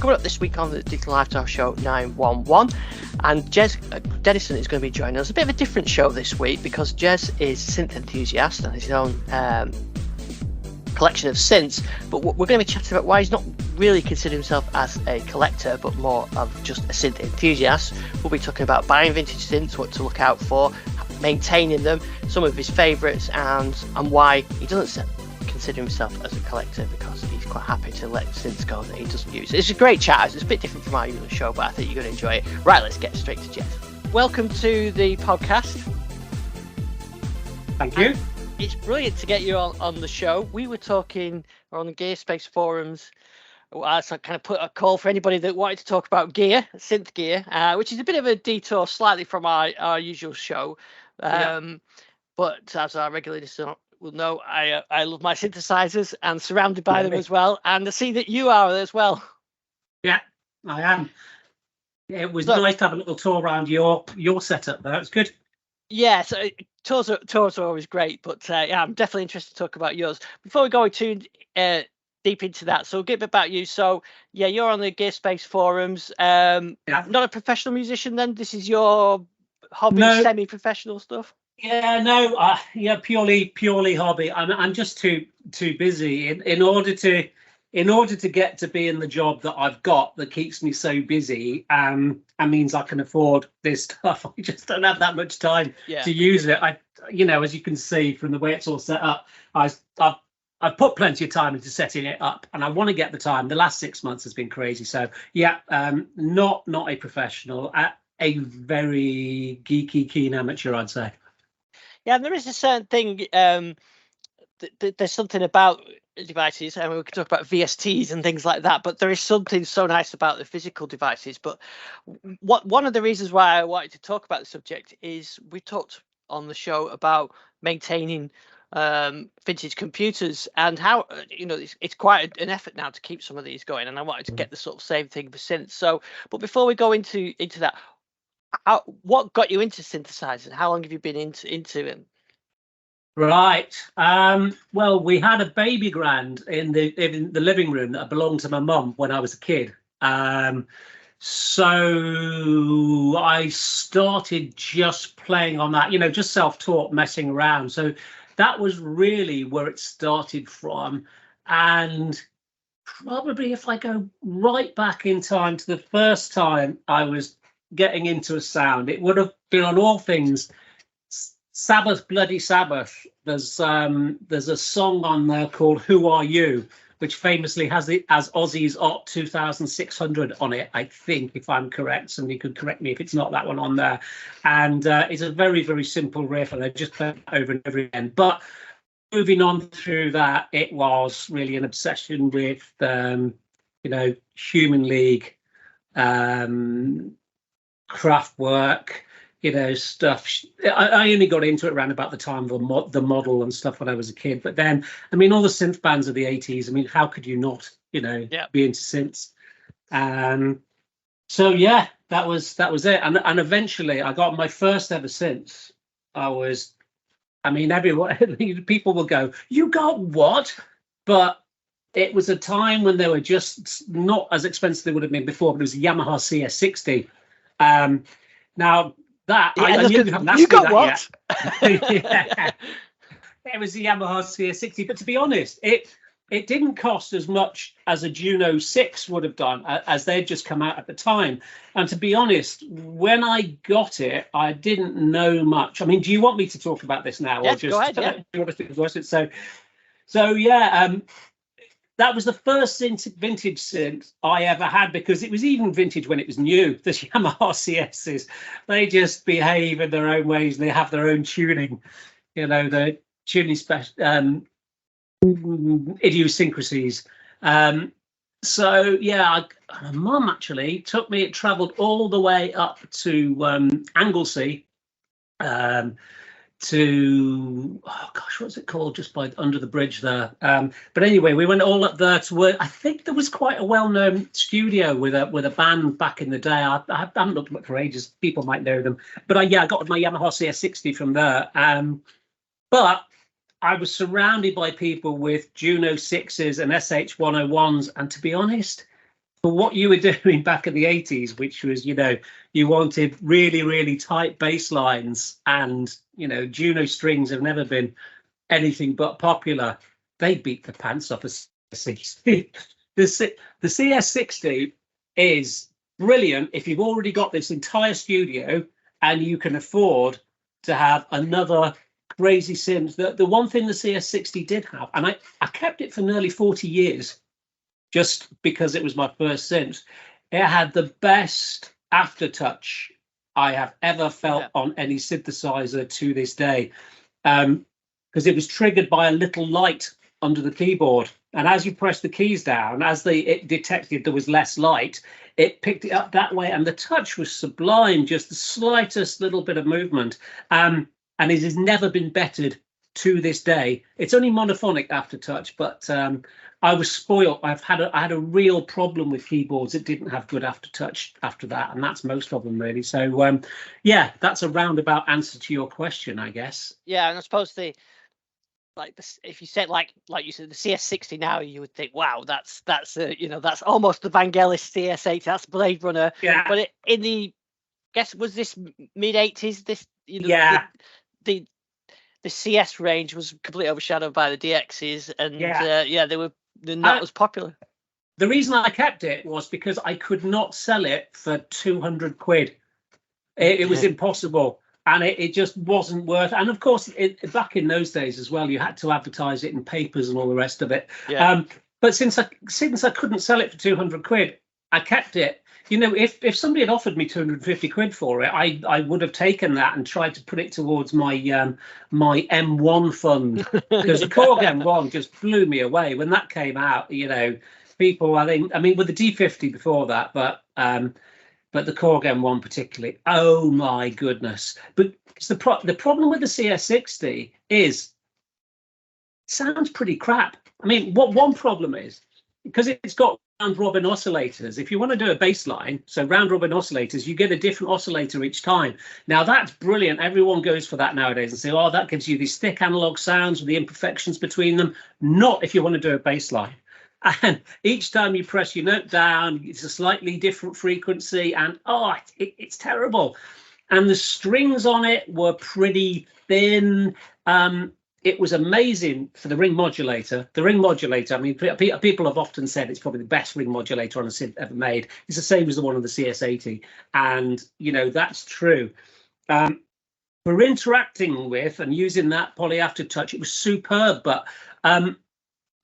coming up this week on the Digital Lifestyle Show 911, and Jezz Dennison is going to be joining us. A bit of a different show this week because Jezz is synth enthusiast and his own collection of synths, but we're going to be chatting about why he's not really considered himself as a collector but more of just a synth enthusiast. We'll be talking about buying vintage synths, what to look out for, maintaining them, some of his favourites, and why he doesn't consider himself as a collector, because he's quite happy to let synths go that he doesn't use. It's a great chat. It's a bit different from our usual show, but I think you're going to enjoy it. Right, let's get straight to Jezz. Welcome to the podcast. Thank you. It's brilliant to get you on the show. We were talking on the Gear Space forums. So I kind of put a call for anybody that wanted to talk about gear, synth gear, which is a bit of a detour slightly from our usual show. But as our regular listeners will know, I love my synthesizers and surrounded by them as well. And I see that you are as well. Yeah, I am. It was nice to have a little tour around your setup there. It's good. Yeah, so tours are always great, but yeah, I'm definitely interested to talk about yours. Before we go too deep into that, so a bit about you. So yeah, you're on the Gear Space forums. Not a professional musician then? This is your hobby, semi-professional stuff? Yeah, no, purely hobby. I'm just too busy in order to get to be in the job that I've got that keeps me so busy and means I can afford this stuff. I just don't have that much time to use it. As you can see from the way it's all set up, I've put plenty of time into setting it up, and I want to get the time. The last 6 months has been crazy. So yeah, not a professional, a very geeky, keen amateur, I'd say. Yeah, and there is a certain thing. There's something about devices, and we could talk about VSTs and things like that, but there is something so nice about the physical devices. But one of the reasons why I wanted to talk about the subject is we talked on the show about maintaining vintage computers and how it's quite an effort now to keep some of these going, and I wanted to get the sort of same thing for synths. So, but before we go into that, what got you into synthesizers? How long have you been into them? Right. Well, we had a baby grand in the living room that belonged to my mum when I was a kid. So I started just playing on that, just self-taught, messing around. So that was really where it started from. And probably if I go right back in time to the first time I was getting into a sound, it would have been on all things Sabbath, Bloody Sabbath. There's a song on there called Who Are You, which famously has Ozzy's Ott 2600 on it, I think, if I'm correct. Somebody could correct me if it's not that one on there. And it's a very, very simple riff, and I just play it over and over again. But moving on through that, it was really an obsession with, Human League, Kraftwerk, stuff. I only got into it around about the time of the model and stuff when I was a kid. But then, all the synth bands of the 80s, how could you not, be into synths? So yeah, that was it. And eventually I got my first ever synths. Everyone, people will go, "You got what?" But it was a time when they were just not as expensive as they would have been before, but it was a Yamaha CS60. Now that I knew you haven't asked me that what? Yet. Yeah. It was the Yamaha CS60, but to be honest, it didn't cost as much as a Juno 6 would have done, as they'd just come out at the time. And to be honest, when I got it, I didn't know much. Do you want me to talk about this now? Yeah, or just go ahead, yeah. So yeah, that was the first vintage synth I ever had, because it was even vintage when it was new. The Yamaha CSs, they just behave in their own ways. They have their own tuning, the tuning idiosyncrasies. So yeah, my mum actually took me. It travelled all the way up to Anglesey, to what's it called, just by under the bridge there. But anyway, we went all up there to work. I think there was quite a well-known studio with a band back in the day. I haven't looked at it for ages. People might know them, but I got my Yamaha CS60 from there. But I was surrounded by people with Juno 6s and SH101s, and to be honest, for what you were doing back in the 80s, which was, you wanted really, really tight bass lines, and, Juno strings have never been anything but popular. They beat the pants off a CS60. The CS60 is brilliant if you've already got this entire studio and you can afford to have another crazy synth. The one thing the CS60 did have, and I kept it for nearly 40 years, just because it was my first synth, it had the best aftertouch I have ever felt on any synthesizer to this day, because it was triggered by a little light under the keyboard, and as you press the keys down, as it detected there was less light, it picked it up that way, and the touch was sublime, just the slightest little bit of movement, and it has never been bettered to this day. It's only monophonic aftertouch, but I was spoiled. I had a real problem with keyboards that didn't have good aftertouch after that, and that's most of them really. So yeah, that's a roundabout answer to your question, I guess. Yeah, and I suppose if you said like you said the CS60 now, you would think, wow, that's that's almost the Vangelis CS80, that's Blade Runner. Yeah. But was this mid 80s? This the CS range was completely overshadowed by the DXs, and they were not as popular. The reason I kept it was because I could not sell it for 200 quid. It was impossible. And it just wasn't worth. And of course, back in those days as well, you had to advertise it in papers and all the rest of it. Yeah. But since I couldn't sell it for 200 quid, I kept it. If somebody had offered me 250 quid for it, I would have taken that and tried to put it towards my my M1 fund, because the Korg M1 just blew me away when that came out. People, I mean, with the D50 before that, but the Korg M1 particularly, oh my goodness. But the problem with the CS60 is it sounds pretty crap. I mean, what one problem is, because it's got round robin oscillators, if you want to do a bass line, so round robin oscillators, you get a different oscillator each time. Now that's brilliant. Everyone goes for that nowadays and say, oh, that gives you these thick analog sounds with the imperfections between them. Not if you want to do a bass line. And each time you press your note down, it's a slightly different frequency, and it's terrible. And the strings on it were pretty thin. It was amazing for the ring modulator. The ring modulator, I mean, people have often said it's probably the best ring modulator on a synth ever made. It's the same as the one on the CS80, and that's true. For interacting with and using that poly aftertouch, it was superb. But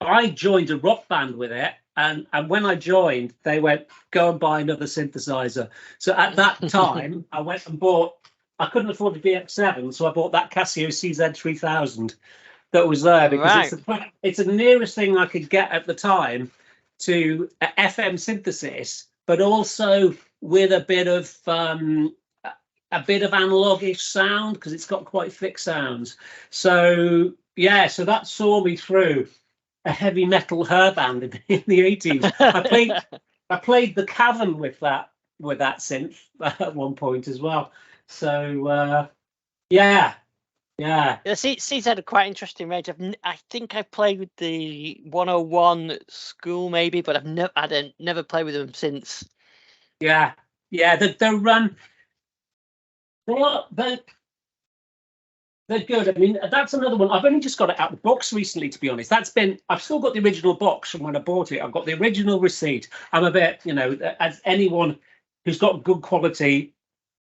I joined a rock band with it, and when I joined, they went, go and buy another synthesizer. So at that time, I went and bought, I couldn't afford the VX7, so I bought that Casio CZ3000 that was there, because it's the nearest thing I could get at the time to FM synthesis, but also with a bit of analogish sound, because it's got quite thick sounds. So yeah, so that saw me through a heavy metal hair band in the 80s. I played the Cavern with that synth at one point as well. So yeah. CZ had a quite interesting range. I think I played with the 101 at school maybe, but I've never played with them since. Yeah. They're good. I mean, that's another one. I've only just got it out of the box recently, to be honest. I've still got the original box from when I bought it. I've got the original receipt. I'm a bit, as anyone who's got good quality,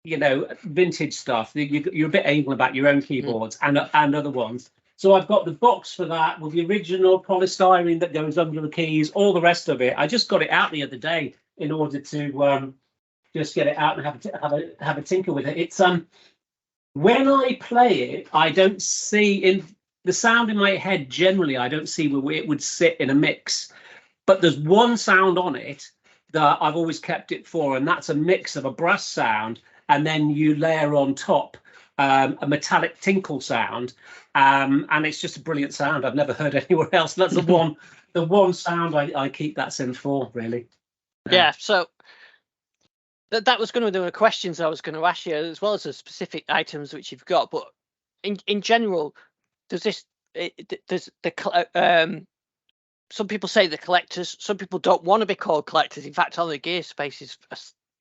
vintage stuff, you're a bit anal about your own keyboards and other ones. So I've got the box for that with the original polystyrene that goes under the keys, all the rest of it. I just got it out the other day in order to just get it out and have a tinker with it. It's when I play it, I don't see in the sound in my head. Generally, I don't see where it would sit in a mix. But there's one sound on it that I've always kept it for, and that's a mix of a brass sound, and then you layer on top a metallic tinkle sound, and it's just a brilliant sound. I've never heard anywhere else. That's the one sound I keep that synth for, really. Yeah. So that was going to be the questions I was going to ask you, as well as the specific items which you've got. But in general, does the some people say they're collectors. Some people don't want to be called collectors. In fact, on the gear space is,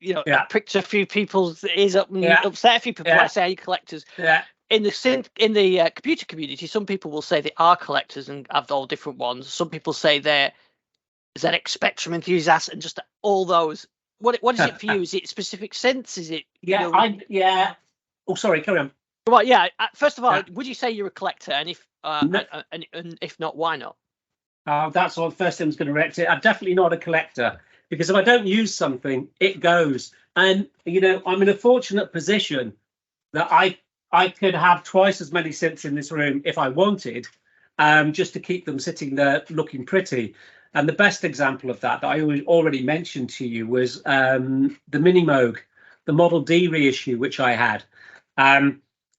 Yeah. pricked a few people's ears up and Yeah. upset a few people. Yeah. I say, are you collectors? Yeah. In the computer community, some people will say they are collectors and have all different ones. Some people say they're ZX Spectrum enthusiasts and just all those. What is it for you? Is it specific synths? Is it? Yeah. Oh, sorry. Carry on. Well, yeah. First of all, would you say you're a collector? And if No. and if not, why not? That's all. First thing I was going to react it. I'm definitely not a collector, because if I don't use something, it goes. And I'm in a fortunate position that I could have twice as many synths in this room if I wanted, just to keep them sitting there looking pretty. And the best example of that I already mentioned to you was the Mini Moog, the Model D reissue, which I had.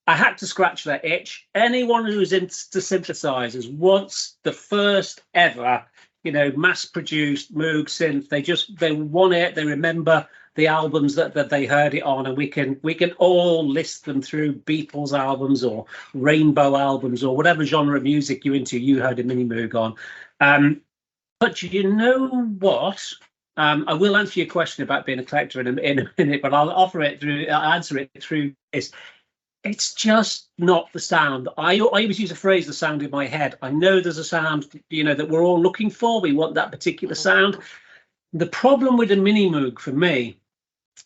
I had to scratch that itch. Anyone who's into synthesizers wants the first ever, mass-produced Moog synth. They want it. They remember the albums that they heard it on, and we can all list them through Beatles albums or Rainbow albums or whatever genre of music you're into. You heard a Mini Moog on. But you know what? I will answer your question about being a collector in a minute, but I'll answer it through this. It's just not the sound. I always use a phrase, the sound in my head. I know there's a sound, that we're all looking for. We want that particular sound. The problem with a Mini Moog for me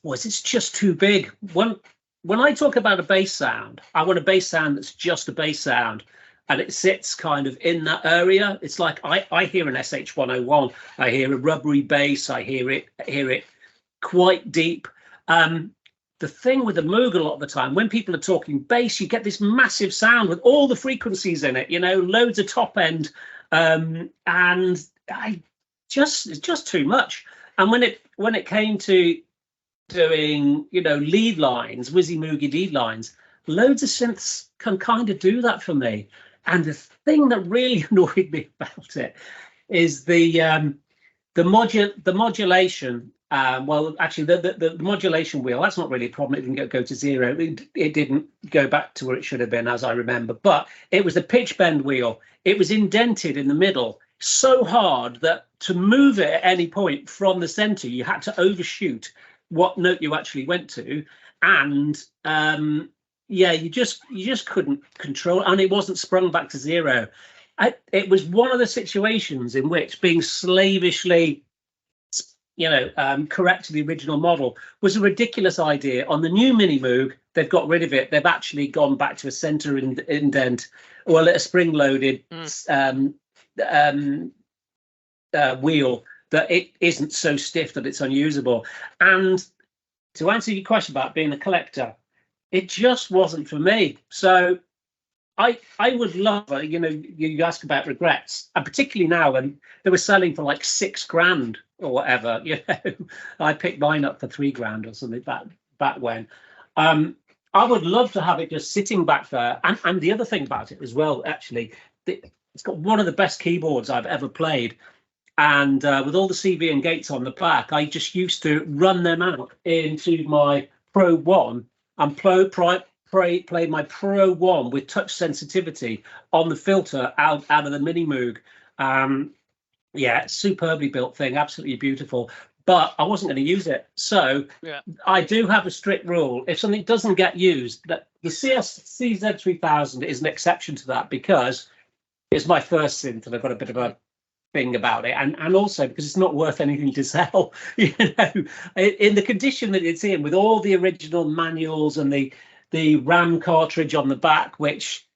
was it's just too big. When I talk about a bass sound, I want a bass sound that's just a bass sound, and it sits kind of in that area. It's like I hear an SH-101, I hear a rubbery bass, I hear it quite deep. The thing with the Moog a lot of the time, when people are talking bass, you get this massive sound with all the frequencies in it, loads of top end, and it's just too much. And when it came to doing, lead lines, Wizzy Moogie lead lines, loads of synths can kind of do that for me. And the thing that really annoyed me about it is the modulation. Well, actually, the modulation wheel, that's not really a problem. It didn't go to zero. It didn't go back to where it should have been, as I remember. But it was the pitch bend wheel. It was indented in the middle so hard that to move it at any point from the center, you had to overshoot what note you actually went to. And you just couldn't control it. And it wasn't sprung back to zero. It was one of the situations in which being slavishly correct to the original model was a ridiculous idea. On the new Mini Moog, they've got rid of it. They've actually gone back to a center indent, or a spring-loaded wheel that it isn't so stiff that it's unusable. And to answer your question about being a collector, it just wasn't for me. So I would love, you ask about regrets, and particularly now when they were selling for like $6,000 or whatever, I picked mine up for $3,000 or something back when. I would love to have it just sitting back there. And the other thing about it as well, actually, it's got one of the best keyboards I've ever played. And with all the CV and gates on the back, I just used to run them out into my Pro 1 and play my Pro 1 with touch sensitivity on the filter out of the Mini Moog. Superbly built thing, absolutely beautiful. But I wasn't going to use it. So I do have a strict rule. If something doesn't get used, that the CZ3000 is an exception to that, because it's my first synth and I've got a bit of a thing about it, and also because it's not worth anything to sell. In the condition that it's in, with all the original manuals and the RAM cartridge on the back, which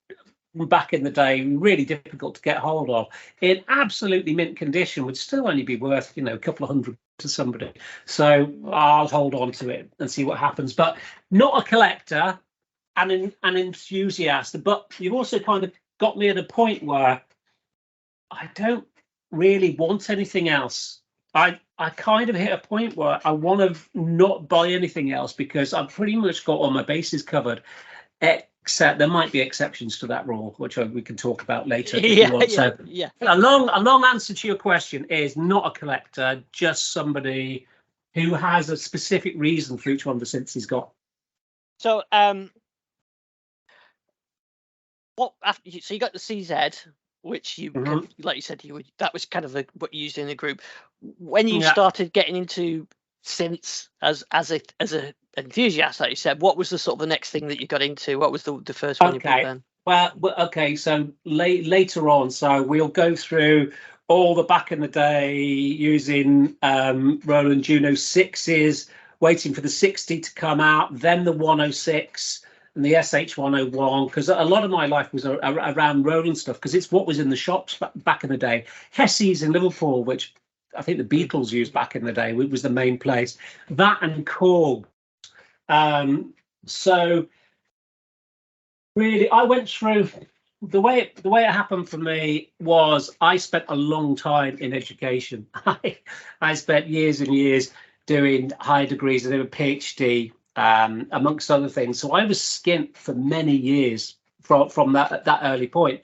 back in the day really difficult to get hold of, in absolutely mint condition, would still only be worth a couple of hundred to somebody. So I'll hold on to it and see what happens. But not a collector and an enthusiast. But you've also kind of got me at a point where I don't really want anything else. I kind of hit a point where I want to not buy anything else, because I've pretty much got all my bases covered, except there might be exceptions to that rule, which we can talk about later if you want. So a long answer to your question is not a collector, just somebody who has a specific reason for each one of the synths he's got. So so you got the CZ. which you, Mhm. like you said, that was kind of what you used in the group. When you Yeah. started getting into synths as a enthusiast, like you said, what was the sort of the next thing that you got into? What was the first one you bought Okay. then? Well, okay. So later on, so we'll go through all the back in the day using Roland Juno 6s, waiting for the 60 to come out, then the 106 and the SH101, because a lot of my life was around Roland stuff, because it's what was in the shops back in the day. Hesse's in Liverpool, which I think the Beatles used back in the day, was the main place. That and Korg. So really, I went through the way it happened for me was I spent a long time in education. I spent years and years doing high degrees and a PhD, amongst other things. So I was skint for many years from that early point.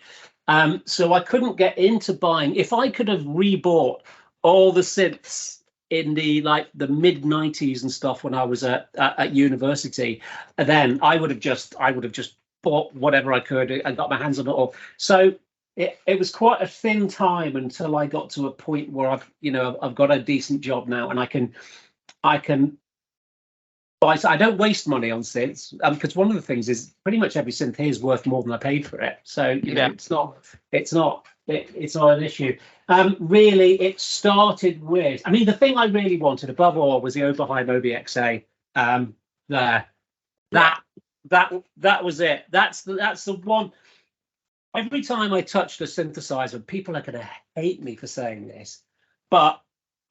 So I couldn't get into buying. If I could have rebought all the synths in the mid 90s and stuff when I was at university, then I would have just bought whatever I could and got my hands on it all. So it was quite a thin time until I got to a point where I've got a decent job now, and I can buy. So I don't waste money on synths, because one of the things is pretty much every synth here is worth more than I paid for it. So it's not an issue. Really, it started with, I mean, the thing I really wanted above all was the Oberheim OBXA. That was it. That's the one. Every time I touched a synthesizer, people are going to hate me for saying this, but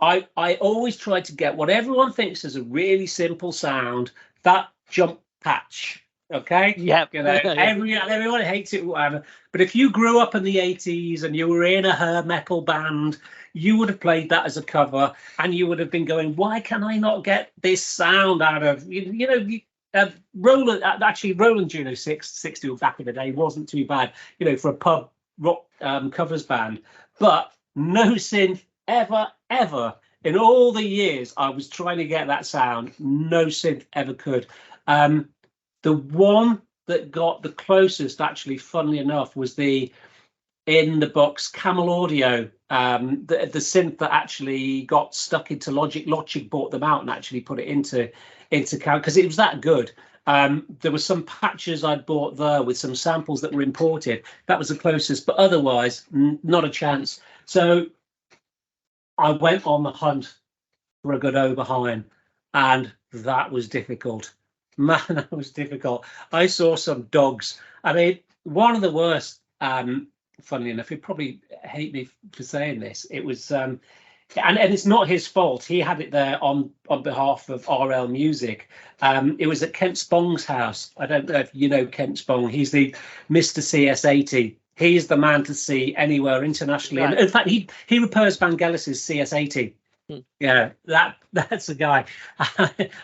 I always try to get what everyone thinks is a really simple sound, that jump patch. Okay. Yeah. Everyone hates it, whatever. But if you grew up in the 80s and you were in a hair metal band, you would have played that as a cover, and you would have been going, "Why can I not get this sound out of Roland?" Actually, Roland Juno 660 back in the day wasn't too bad, for a pub rock covers band. But no synth ever in all the years I was trying to get that sound, no synth ever could. The one that got the closest, actually, funnily enough, was the in the box Camel Audio, the synth that actually got stuck into Logic. Logic bought them out and actually put it into Camel, because it was that good. There were some patches I'd bought there with some samples that were imported. That was the closest, but otherwise, not a chance. So I went on the hunt for a good Oberheim, and that was difficult. Man, that was difficult. I saw some dogs. I mean, one of the worst, funnily enough, he'd probably hate me for saying this. It was, and it's not his fault. He had it there on behalf of RL Music. It was at Kent Spong's house. I don't know if you know Kent Spong. He's the Mr. CS80. He's the man to see anywhere internationally. Right. And in fact, he repairs Vangelis's CS80. Yeah, that's the guy.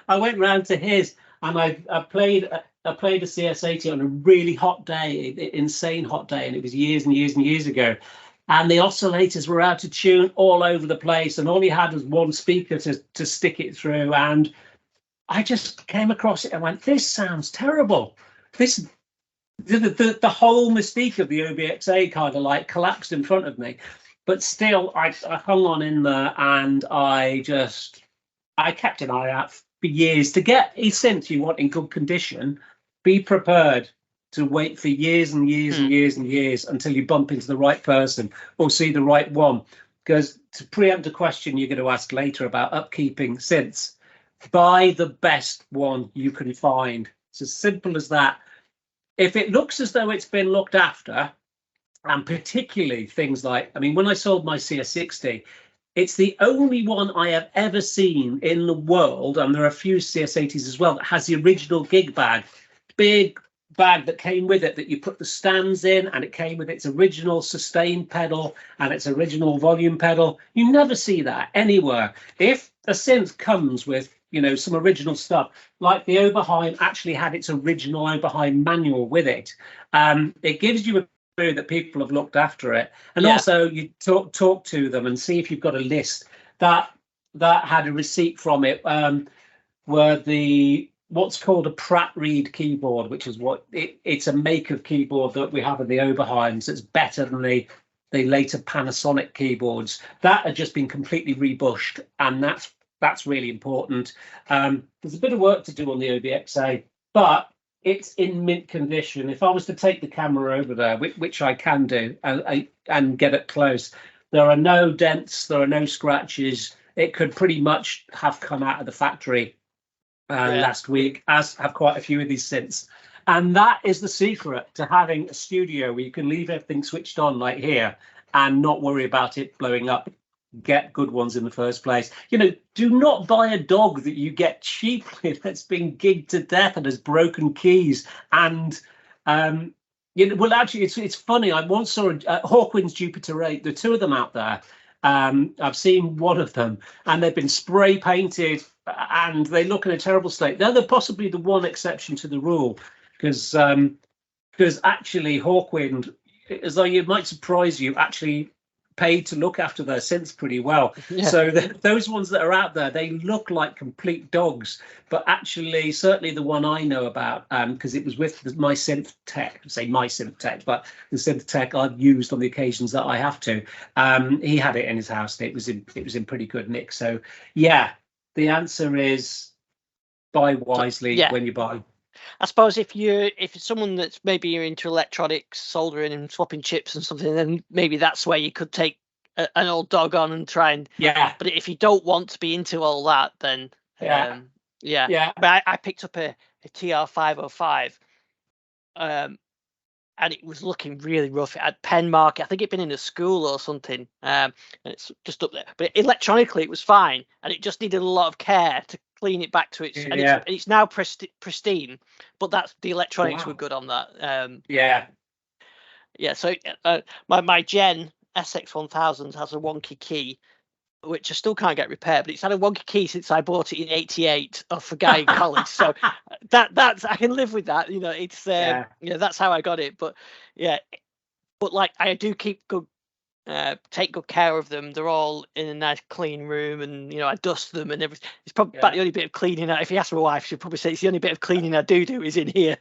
I went round to his, and I played a CS80 on a really hot day, insane hot day, and it was years and years and years ago. And the oscillators were out of tune all over the place, and all he had was one speaker to stick it through. And I just came across it and went, "This sounds terrible." The whole mystique of the OBXA kind of collapsed in front of me. But still, I hung on in there, and I kept an eye out for years. To get a synth you want in good condition, be prepared to wait for years and years and years and years until you bump into the right person or see the right one. Because to preempt a question you're going to ask later about upkeeping synths, buy the best one you can find. It's as simple as that. If it looks as though it's been looked after, and particularly things like, I mean, when I sold my CS60, it's the only one I have ever seen in the world, and there are a few CS80s as well, that has the original gig bag, big bag that came with it, that you put the stands in, and it came with its original sustain pedal and its original volume pedal. You never see that anywhere. If a synth comes with, some original stuff, like the Oberheim actually had its original Oberheim manual with it, it gives you a that people have looked after it. And also you talk to them and see if you've got a list that had a receipt from it, where what's called a Pratt Reed keyboard, which is what it's a make of keyboard that we have in the Oberheims. It's better than the the later Panasonic keyboards that had just been completely rebushed, and that's really important. There's a bit of work to do on the OBXA, but it's in mint condition. If I was to take the camera over there, which I can do, and get it close, there are no dents, there are no scratches. It could pretty much have come out of the factory last week, as have quite a few of these synths. And that is the secret to having a studio where you can leave everything switched on like here and not worry about it blowing up. Get good ones in the first place. You know, do not buy a dog that you get cheaply that's been gigged to death and has broken keys. And you know, well, actually, it's funny. I once saw Hawkwind's Jupiter 8. There are two of them out there. I've seen one of them, and they've been spray painted, and they look in a terrible state. They're possibly the one exception to the rule, because actually Hawkwind, as though it might surprise you, actually paid to look after their synths pretty well. Yeah. So those ones that are out there, they look like complete dogs, but actually, certainly the one I know about, because it was with my synth tech, say my synth tech, but the synth tech I've used on the occasions that I have to. He had it in his house, and it was in pretty good nick. So yeah, the answer is buy wisely when you buy. I suppose if it's someone that's maybe you're into electronics, soldering and swapping chips and something, then maybe that's where you could take an old dog on and try and But if you don't want to be into all that, then But I picked up a TR505, and it was looking really rough. It had pen mark. I think it'd been in a school or something, and it's just up there. But electronically, it was fine, and it just needed a lot of care to clean it back to its. And it's now pristine, but that's the electronics were good on that. So my Gen SX1000 has a wonky key, which I still can't get repaired, but it's had a wonky key since I bought it in '88 off a guy in college. So that's I can live with that. You know, it's that's how I got it. But like I do keep good, take good care of them. They're all in a nice clean room, and I dust them and everything. It's probably about the only bit of cleaning. If you ask my wife, she'll probably say it's the only bit of cleaning I do is in here.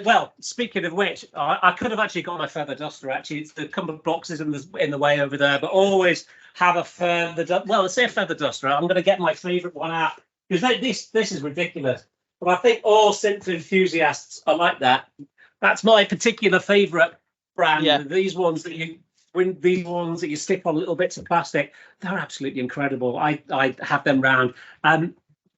Well, speaking of which, I could have actually got my feather duster. Actually, it's the couple of boxes in the way over there, but always have a feather. Well, let's say a feather duster. I'm going to get my favourite one out, because this is ridiculous. But I think all synth enthusiasts are like that. That's my particular favourite brand. Yeah. These ones that you stick on little bits of plastic, they're absolutely incredible. I have them round.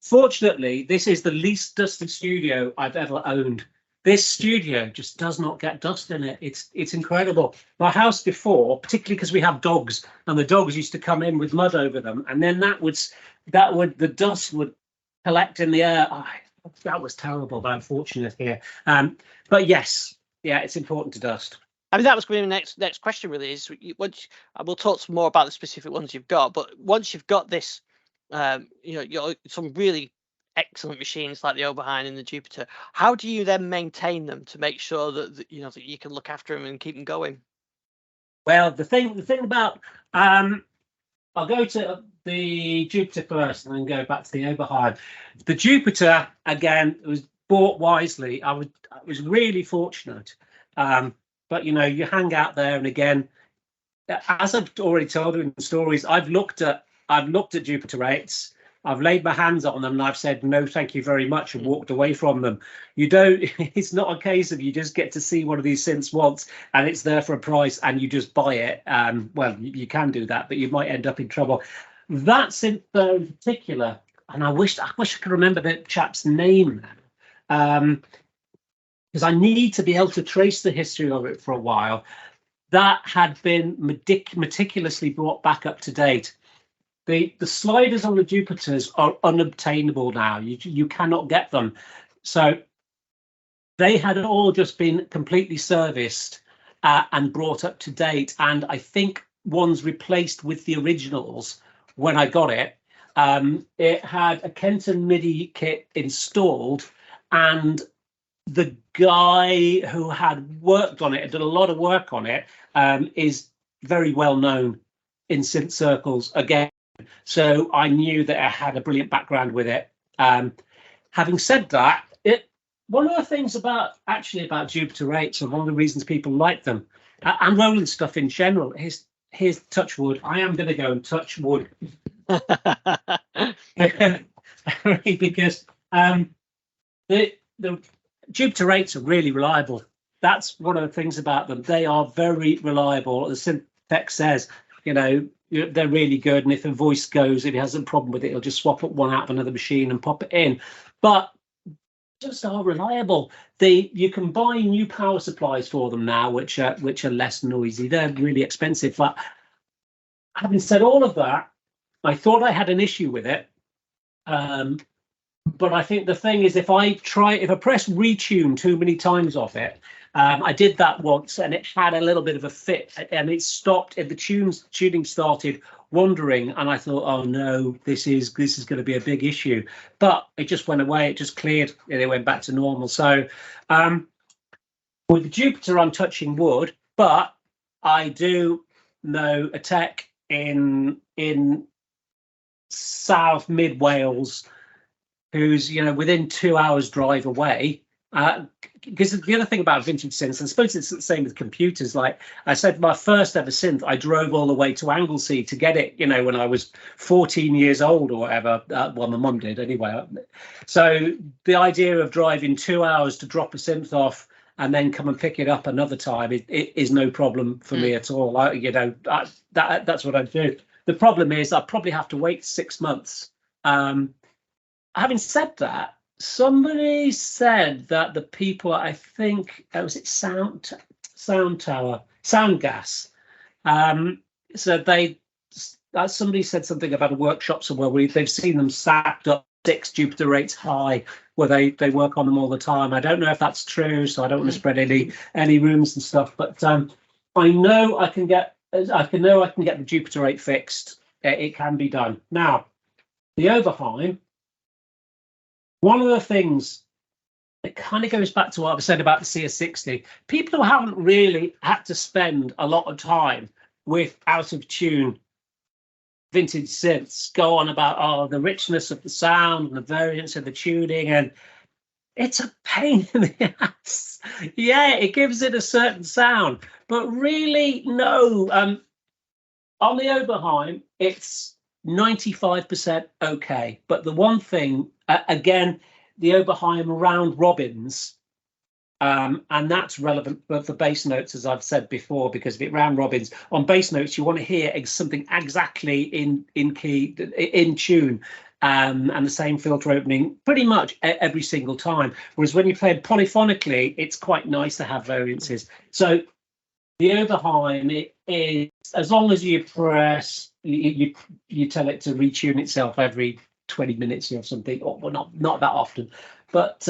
Fortunately, this is the least dusted studio I've ever owned. This studio just does not get dust in it. It's incredible. My house before, particularly because we have dogs, and the dogs used to come in with mud over them, and then the dust would collect in the air. That was terrible, but unfortunate here. But yes, it's important to dust. I mean, that was going to be the next question. Really, is we'll talk some more about the specific ones you've got, but once you've got this. Some really excellent machines like the Oberheim and the Jupiter. How do you then maintain them to make sure that you can look after them and keep them going? Well, the thing about I'll go to the Jupiter first and then go back to the Oberheim. The Jupiter, again, was bought wisely. I was really fortunate, but you hang out there, and again, as I've already told you in the stories, I've looked at Jupiter 8s. I've laid my hands on them and I've said no, thank you very much, and walked away from them. It's not a case of you just get to see one of these synths once and it's there for a price and you just buy it. Well, you can do that, but you might end up in trouble. That synth though in particular, and I wish I could remember the chap's name now, because I need to be able to trace the history of it for a while. That had been meticulously brought back up to date. The sliders on the Jupiters are unobtainable now. You cannot get them. So they had all just been completely serviced and brought up to date. And I think one's replaced with the originals when I got it. It had a Kenton MIDI kit installed, and the guy who had worked on it and did a lot of work on it is very well known in synth circles again. So I knew that I had a brilliant background with it. Having said that, one of the things about Jupiter 8s, and one of the reasons people like them, and Roland stuff in general. Here's touch wood. I am going to go and touch wood because the Jupiter 8s are really reliable. That's one of the things about them. They are very reliable. The synth says, you know, they're really good, and if a voice goes, if he has a problem with it, he'll just swap one out of another machine and pop it in. But just are reliable. You can buy new power supplies for them now, which are less noisy. They're really expensive. But having said all of that, I thought I had an issue with it. But I think the thing is, if I press retune too many times off it, I did that once, and it had a little bit of a fit, and it stopped. And the tuning started wandering, and I thought, oh no, this is going to be a big issue. But it just went away. It just cleared, and it went back to normal. So with the Jupiter, I'm touching wood, but I do know a tech in South Mid Wales who's, you know, within 2 hours drive away. Because the other thing about vintage synths, and I suppose it's the same with computers, like I said, my first ever synth, I drove all the way to Anglesey to get it, you know, when I was 14 years old or whatever. Well, my mum did anyway. So the idea of driving 2 hours to drop a synth off and then come and pick it up another time, it is no problem for me at all. That's what I do. The problem is I probably have to wait 6 months. Having said that, somebody said that the people, I think, was it Sound Tower, Soundgas. So somebody said something about a workshop somewhere where they've seen them stacked up 6 Jupiter 8s high, where they work on them all the time. I don't know if that's true, so I don't want to spread any rumors and stuff. But I know I can get the Jupiter 8 fixed. It can be done. Now, the Oberheim. One of the things, it kind of goes back to what I've said about the CS60. People who haven't really had to spend a lot of time with out of tune vintage synths go on about the richness of the sound and the variance of the tuning, and it's a pain in the ass. Yeah, it gives it a certain sound, but really no. On the Oberheim, it's 95% okay. But the one thing, again, the Oberheim round robins, and that's relevant for bass notes, as I've said before, because if it round robins on bass notes, you want to hear something exactly in key, in tune, and the same filter opening pretty much every single time. Whereas when you play polyphonically, it's quite nice to have variances. So the Oberheim, it is, as long as you press, you tell it to retune itself every 20 minutes or something, or well, not that often, but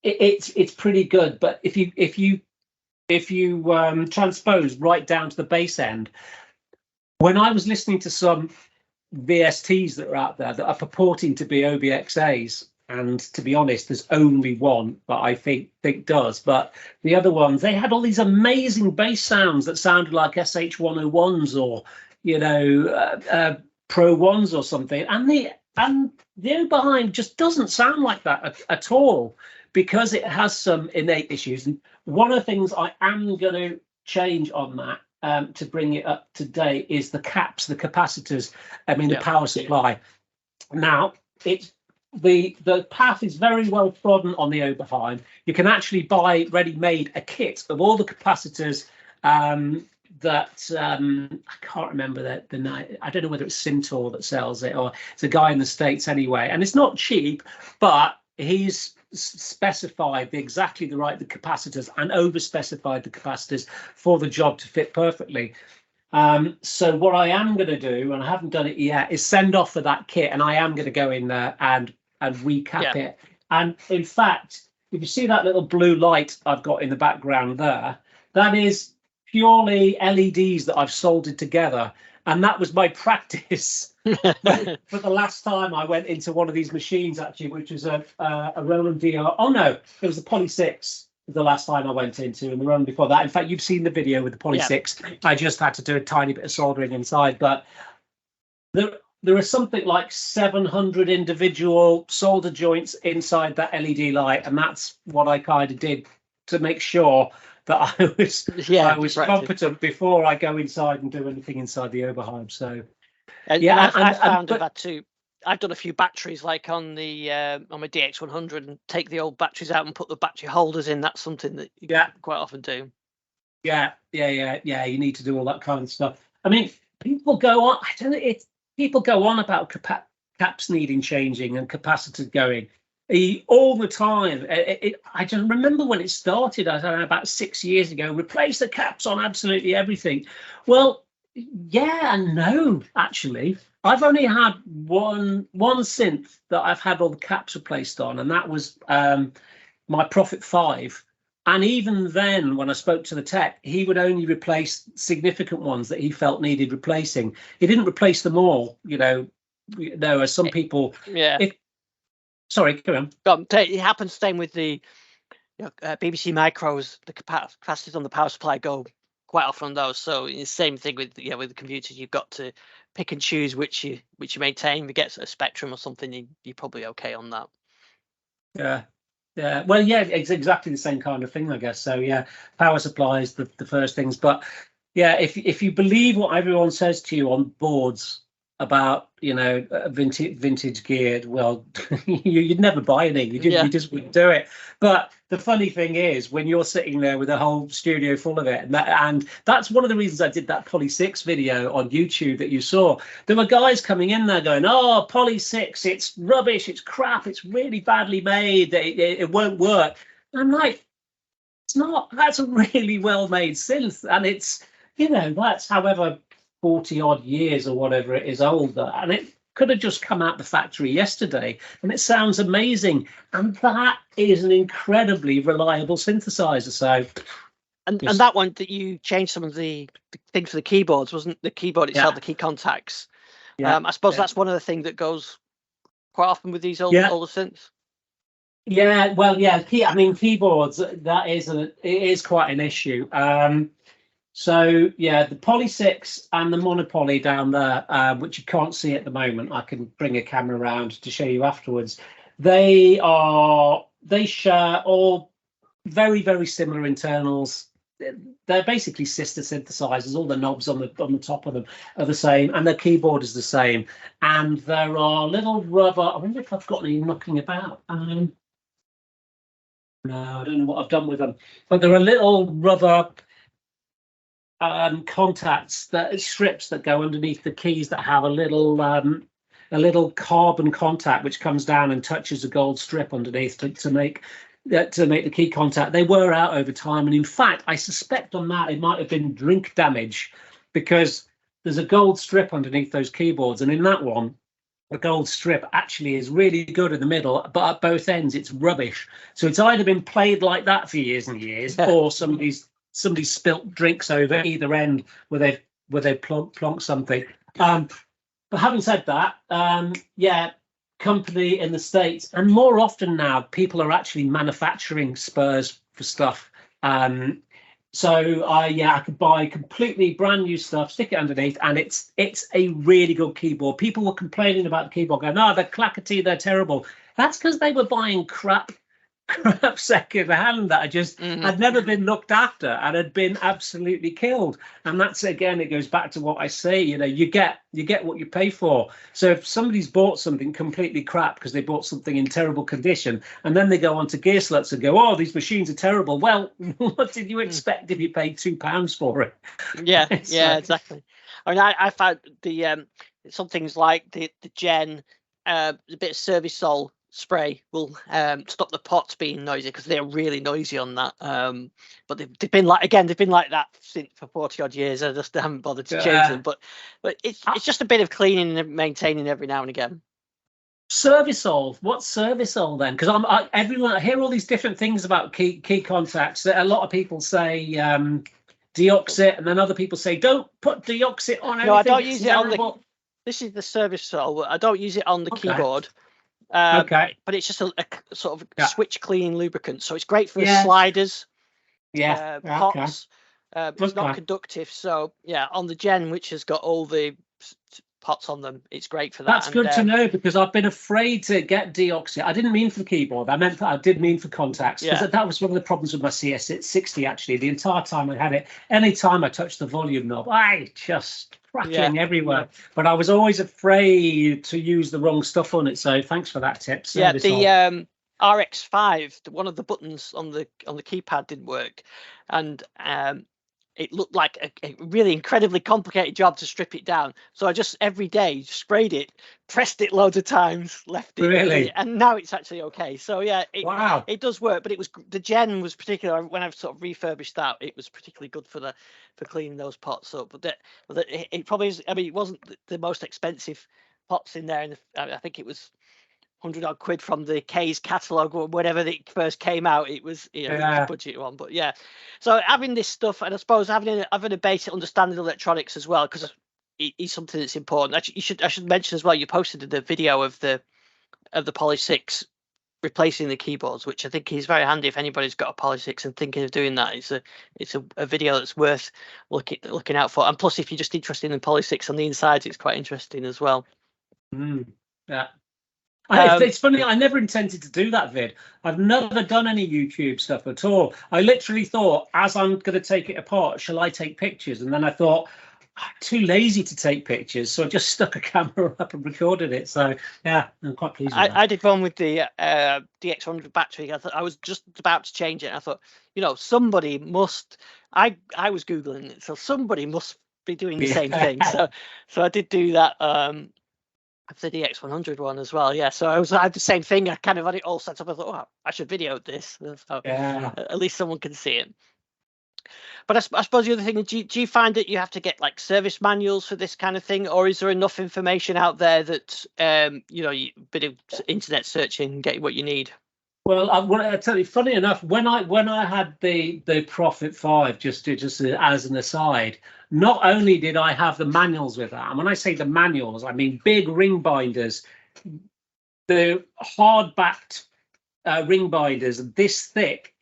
it's pretty good. But if you transpose right down to the bass end, when I was listening to some VSTs that are out there that are purporting to be OBXAs, and to be honest, there's only one that I think does, but the other ones, they had all these amazing bass sounds that sounded like SH101s or, you know, Pro 1s or something, and the Oberheim just doesn't sound like that at all, because it has some innate issues. And one of the things I am going to change on that to bring it up to date is the caps, the capacitors, the power supply. Now, it's the path is very well trodden on the Oberheim. You can actually buy ready-made a kit of all the capacitors that I can't remember the night. I don't know whether it's Syntor that sells it or it's a guy in the States anyway. And it's not cheap, but he's specified exactly the right capacitors and over-specified the capacitors for the job to fit perfectly. So what I am going to do, and I haven't done it yet, is send off for that kit, and I am going to go in there and recap it. And in fact, if you see that little blue light I've got in the background there, that is purely LEDs that I've soldered together, and that was my practice for the last time I went into one of these machines, actually, which was a Roland VR. Oh no, it was a Poly 6. The last time I went into, and the run before that. In fact, you've seen the video with the Poly 6. I just had to do a tiny bit of soldering inside, but there are something like 700 individual solder joints inside that LED light, and that's what I kind of did to make sure that I was right. competent before I go inside and do anything inside the Oberheim. So And I found I've done a few batteries, like on the on my DX100, and take the old batteries out and put the battery holders in. That's something that you quite often do. Yeah. You need to do all that kind of stuff. I mean, people go on. I don't know. People go on about caps needing changing and capacitor going all the time. I just remember when it started. I don't know, about 6 years ago. Replace the caps on absolutely everything. Well, yeah and no, actually. I've only had one synth that I've had all the caps replaced on, and that was my Prophet 5. And even then, when I spoke to the tech, he would only replace significant ones that he felt needed replacing. He didn't replace them all. You know, there are some people. Yeah. Sorry, carry on. It happens the same with the BBC Micros. The capacitors on the power supply go quite often on those. So it's the same thing with the computers. You've got to pick and choose which you maintain. If you get a Spectrum or something, you're probably okay on that. Yeah. Well, yeah, it's exactly the same kind of thing, I guess. So yeah, power supply is the first things. But yeah, if you believe what everyone says to you on boards about, you know, vintage gear, well, you'd never buy anything. You just wouldn't do it. But the funny thing is, when you're sitting there with a whole studio full of it, and that's one of the reasons I did that Poly 6 video on YouTube that you saw. There were guys coming in there going, "Oh, Poly 6, it's rubbish, it's crap, it's really badly made, it won't work." And I'm like, it's not. That's a really well made synth, and it's, you know, that's however 40 odd years or whatever it is older, and it could have just come out the factory yesterday, and it sounds amazing. And that is an incredibly reliable synthesizer. So and that one that you changed some of the things for the keyboards, wasn't the keyboard itself, the key contacts. I suppose that's one of the things that goes quite often with these older synths. Yeah, well, yeah, keyboards, it is quite an issue. So yeah, the Poly 6 and the Monopoly down there, which you can't see at the moment, I can bring a camera around to show you afterwards. They share all very, very similar internals. They're basically sister synthesizers. All the knobs on the top of them are the same, and the keyboard is the same. And there are little rubber. I wonder if I've got any knocking about. No, I don't know what I've done with them, but there are little rubber contacts, strips that go underneath the keys that have a little carbon contact which comes down and touches a gold strip underneath to make the key contact. They wear out over time, and in fact I suspect on that it might have been drink damage, because there's a gold strip underneath those keyboards, and in that one the gold strip actually is really good in the middle, but at both ends it's rubbish. So it's either been played like that for years and years, or somebody spilt drinks over either end where they've plonked something. But having said that, company in the States, and more often now people are actually manufacturing spurs for stuff. So I could buy completely brand new stuff, stick it underneath, and it's a really good keyboard. People were complaining about the keyboard, going, "Oh, they're clackety, they're terrible." That's because they were buying crap second hand that had never been looked after and had been absolutely killed. And that's, again, it goes back to what I say, you know, you get what you pay for. So if somebody's bought something completely crap because they bought something in terrible condition, and then they go onto Gear Sluts and go, "Oh, these machines are terrible," well, what did you expect if you paid £2 for it? Exactly. I mean, I found some things like the Gen, a bit of service sol spray will stop the pots being noisy, because they're really noisy on that. But they've been like that since for 40 odd years. I just haven't bothered to change them. But it's just a bit of cleaning and maintaining every now and again. Service-all. What's service-all then? Because I hear all these different things about key contacts. That a lot of people say deoxit, and then other people say don't put deoxit on anything. No, I don't use it on the. This is the service-all. I don't use it on the keyboard. But it's just a sort of switch cleaning lubricant, so it's great for sliders, pots. It's not conductive, so on the Gen, which has got all the pots on them. It's great for that. That's good to know, because I've been afraid to get deoxy. I didn't mean for the keyboard. I did mean for contacts, because that was one of the problems with my CS60. Actually, the entire time I had it, any time I touched the volume knob, I just crackling everywhere. But I was always afraid to use the wrong stuff on it. So thanks for that tip. The RX5, one of the buttons on the keypad didn't work, and it looked like a really incredibly complicated job to strip it down. So I just every day sprayed it, pressed it loads of times, left it, really, and now it's actually okay. So yeah, it does work. But it was the Gen was particular when I've sort of refurbished that. It was particularly good for cleaning those pots up. But it probably is. I mean, it wasn't the most expensive pots in there, and I think it was 100 odd quid from the K's catalogue or whatever it first came out. It was, it was a budget one, but yeah. So having this stuff, and I suppose having a basic understanding of electronics as well, because it is something that's important. Actually, I should mention as well, you posted the video of the Poly 6 replacing the keyboards, which I think is very handy if anybody's got a Poly 6 and thinking of doing that. It's a video that's worth looking out for. And plus, if you're just interested in Poly 6 on the insides, it's quite interesting as well. Yeah. It's funny, I never intended to do that vid. I've never done any YouTube stuff at all. I literally thought, as I'm going to take it apart, shall I take pictures? And then I thought, I'm too lazy to take pictures, so I just stuck a camera up and recorded it. So yeah, I'm quite pleased with that. I did one with the DX100 battery. I was just about to change it. I thought, somebody must. I was Googling it, so somebody must be doing the same thing. So I did do that. The DX100 one as well, yeah. So I had the same thing. I kind of had it all set up. I thought, oh, I should video this. So at least someone can see it. But I suppose the other thing, do you find that you have to get like service manuals for this kind of thing, or is there enough information out there that a bit of internet searching and get what you need? Well, I tell you, funny enough, when I had the Prophet 5, just as an aside, not only did I have the manuals with that, and when I say the manuals, I mean big ring binders, the hard-backed ring binders this thick,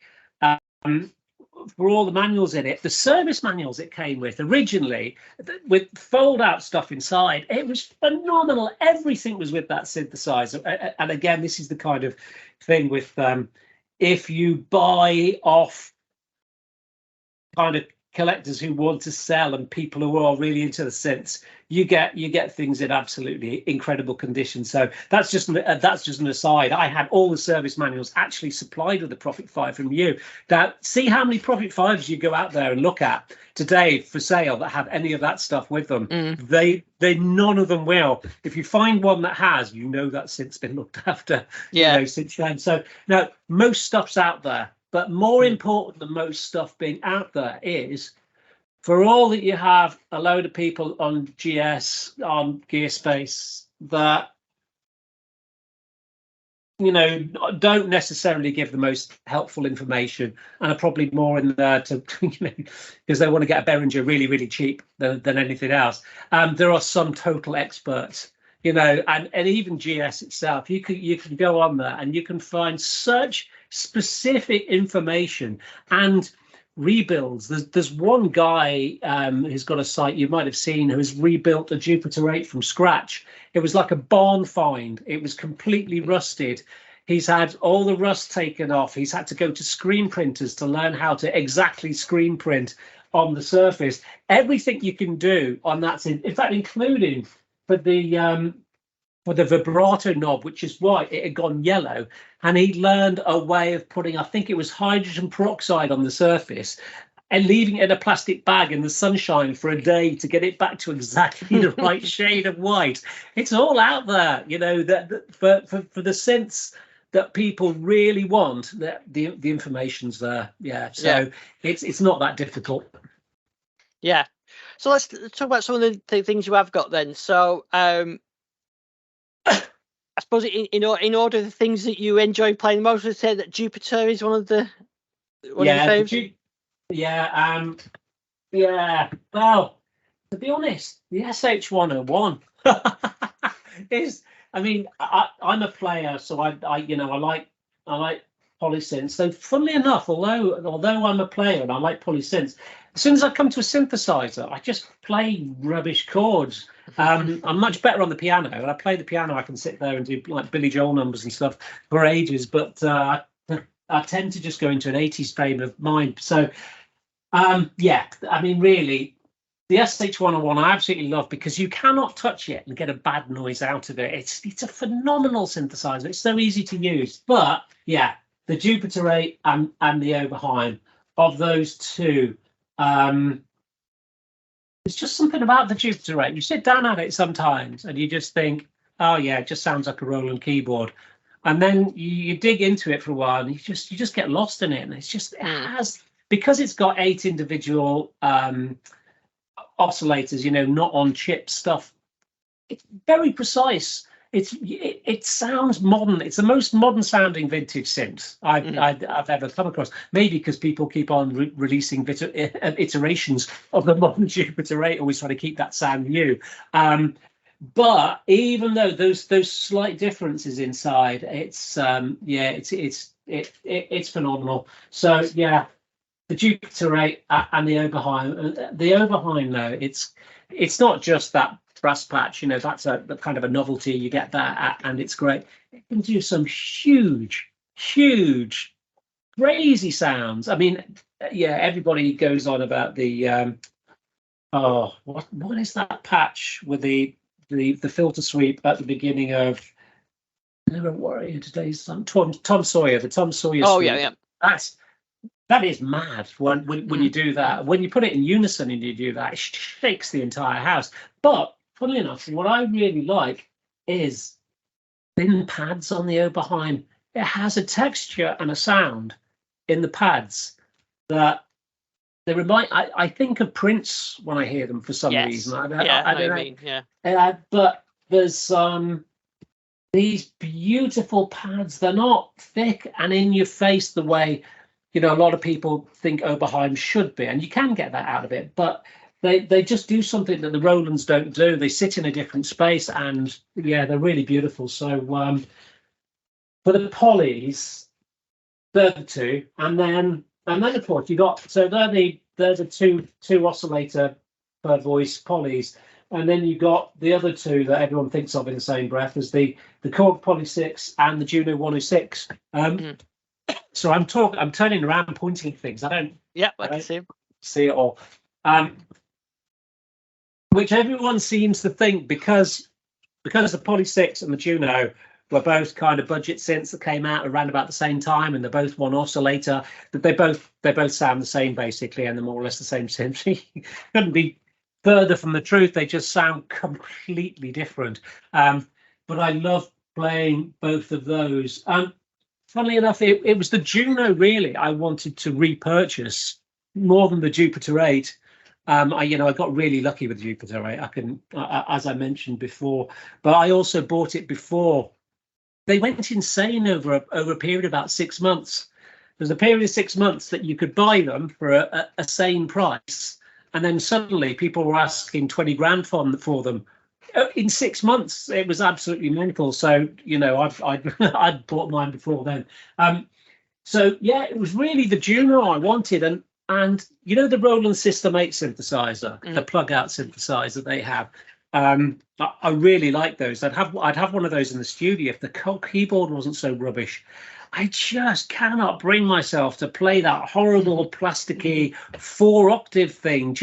for all the manuals in it. The service manuals it came with originally, with fold-out stuff inside, it was phenomenal. Everything was with that synthesizer. And again, this is the kind of thing with if you buy off kind of collectors who want to sell and people who are really into the synths, you get things in absolutely incredible condition. So that's just an aside. I had all the service manuals actually supplied with the Prophet 5 from you. Now, see how many Prophet 5s you go out there and look at today for sale that have any of that stuff with them. They none of them will. If you find one that has, that synth's been looked after since then. So now most stuff's out there. But more important than most stuff being out there is, for all that you have a load of people on GS, on Gearspace, that don't necessarily give the most helpful information, and are probably more in there to because they want to get a Behringer really, really cheap than anything else. There are some total experts, and even GS itself. You can go on there and you can find such specific information and rebuilds. There's one guy who's got a site you might have seen who's rebuilt a Jupiter 8 from scratch. It was like a barn find. It was completely rusted. He's had all the rust taken off. He's had to go to screen printers to learn how to exactly screen print on the surface. Everything you can do on that, in fact, including for the vibrato knob, which is why it had gone yellow, and he learned a way of putting, I think it was hydrogen peroxide on the surface and leaving it in a plastic bag in the sunshine for a day to get it back to exactly the right shade of white. It's all out there, that for the synths that people really want, that the information's there. It's not that difficult. So let's talk about some of the things you have got then. So I suppose in order, the things that you enjoy playing most, would say that Jupiter is one of your faves. Well, to be honest, the SH101 is. I mean, I'm a player, so I like polysynths. So funnily enough, although I'm a player and I like polysynths, as soon as I come to a synthesizer, I just play rubbish chords. I'm much better on the piano. When I play the piano, I can sit there and do like Billy Joel numbers and stuff for ages. But I tend to just go into an 80s frame of mind. So yeah, I mean, really, the SH101 I absolutely love because you cannot touch it and get a bad noise out of it. It's a phenomenal synthesizer. It's so easy to use. But yeah, the Jupiter 8 and the Oberheim, of those two, there's just something about the Jupiter 8. You sit down at it sometimes and you just think, oh yeah, it just sounds like a Roland keyboard. And then you dig into it for a while and you just get lost in it. And it's just, it has, because it's got 8 individual oscillators, you know, not on chip stuff. It's very precise. It sounds modern. It's the most modern sounding vintage synth I've ever come across. Maybe because people keep on releasing iterations of the modern Jupiter 8, always trying to keep that sound new. But even though those slight differences inside, it's yeah, it's phenomenal. So yeah, the Jupiter 8 and the Oberheim. The Oberheim, though, it's not just that brass patch. You know, that's a kind of a novelty. You get that, and it's great. It can do some huge, crazy sounds. I mean, yeah, everybody goes on about the oh, what is that patch with the filter sweep at the beginning of Never Worry Today's Sun? Tom Sawyer, the Tom Sawyer. Oh sweep. yeah. That is mad when you do that. When you put it in unison and you do that, it shakes the entire house. But funnily enough, what I really like is thin pads on the Oberheim. It has a texture and a sound in the pads that they remind. I think of Prince when I hear them for some reason. I don't know. Yeah. But there's these beautiful pads. They're not thick and in your face the way, you know, a lot of people think Oberheim should be, and you can get that out of it, but they just do something that the Rolands don't do. They sit in a different space, and yeah, they're really beautiful. So for the polys, they're the two, and then of course you got, so they're the two oscillator per voice polys, and then you got the other two that everyone thinks of in the same breath as the Korg Poly 6 and the Juno 106. So I'm turning around, pointing at things. I don't. Yeah, I can see it all. Which everyone seems to think because the Poly 6 and the Juno were both kind of budget synths that came out around about the same time, and they're both one oscillator, that they both sound the same basically, and they're more or less the same synth. Couldn't be further from the truth. They just sound completely different. But I love playing both of those. Funnily enough, it was the Juno really I wanted to repurchase more than the Jupiter 8. I got really lucky with the Jupiter 8. As I mentioned before, but I also bought it before they went insane over a period of about 6 months. There's a period of 6 months that you could buy them for a sane price, and then suddenly people were asking 20 grand for them. In 6 months, it was absolutely mental. So, you know, I'd bought mine before then. So yeah, it was really the Juno I wanted, and you know the Roland System 8 synthesizer, the plug-out synthesizer they have. I really like those. I'd have one of those in the studio if the keyboard wasn't so rubbish. I just cannot bring myself to play that horrible plasticky 4-octave thing.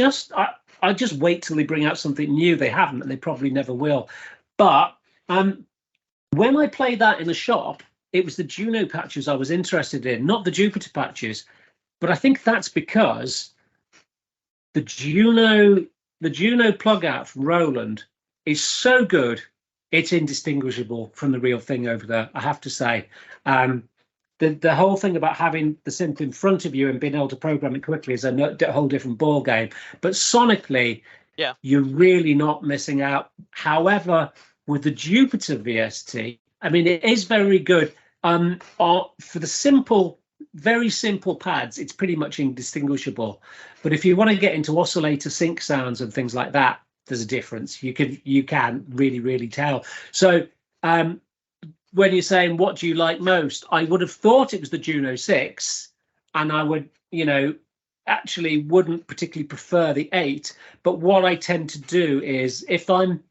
I just wait till they bring out something new. They haven't, and they probably never will. But when I played that in the shop, it was the Juno patches I was interested in, not the Jupiter patches. But I think that's because the Juno plug out from Roland is so good, it's indistinguishable from the real thing over there, I have to say. The whole thing about having the synth in front of you and being able to program it quickly is a whole different ball game. But sonically, yeah, you're really not missing out. However, with the Jupiter VST, I mean, it is very good. For the very simple pads, it's pretty much indistinguishable. But if you want to get into oscillator sync sounds and things like that, there's a difference. You can really tell. So when you're saying what do you like most, I would have thought it was the Juno 6, and I would, you know, actually wouldn't particularly prefer the 8. But what I tend to do is if I'm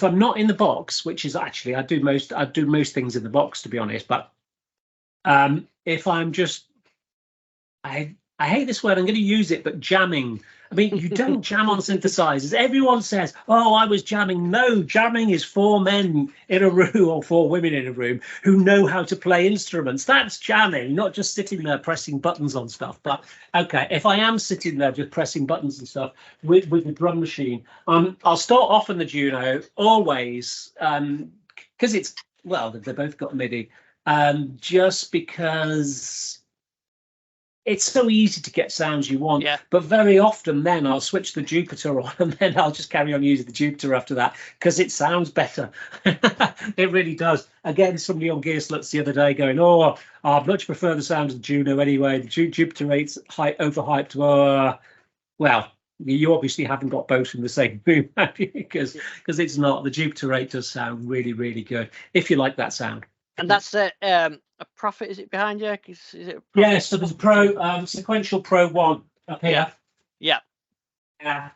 not in the box, which is actually I do most things in the box, to be honest, but if I'm just I hate this word, I'm going to use it, but jamming. I mean, you don't jam on synthesizers. Everyone says, oh, I was jamming. No, jamming is 4 men in a room or 4 women in a room who know how to play instruments. That's jamming, not just sitting there pressing buttons on stuff. But okay, if I am sitting there just pressing buttons and stuff with the drum machine, I'll start off on the Juno always, because it's, well, they've both got MIDI, just because it's so easy to get sounds you want. Yeah. But very often then I'll switch the Jupiter on and then I'll just carry on using the Jupiter after that because it sounds better. It really does. Again, somebody on Gear Sluts the other day going, oh, I'd much prefer the sound of the Juno anyway. The Jupiter 8's overhyped. Well, you obviously haven't got both in the same room, have you? Because it's not. The Jupiter 8 does sound really, really good if you like that sound. And that's a Prophet, is it behind you? Is it yeah, so there's a Pro sequential Pro 1 up here. Yeah. Yeah.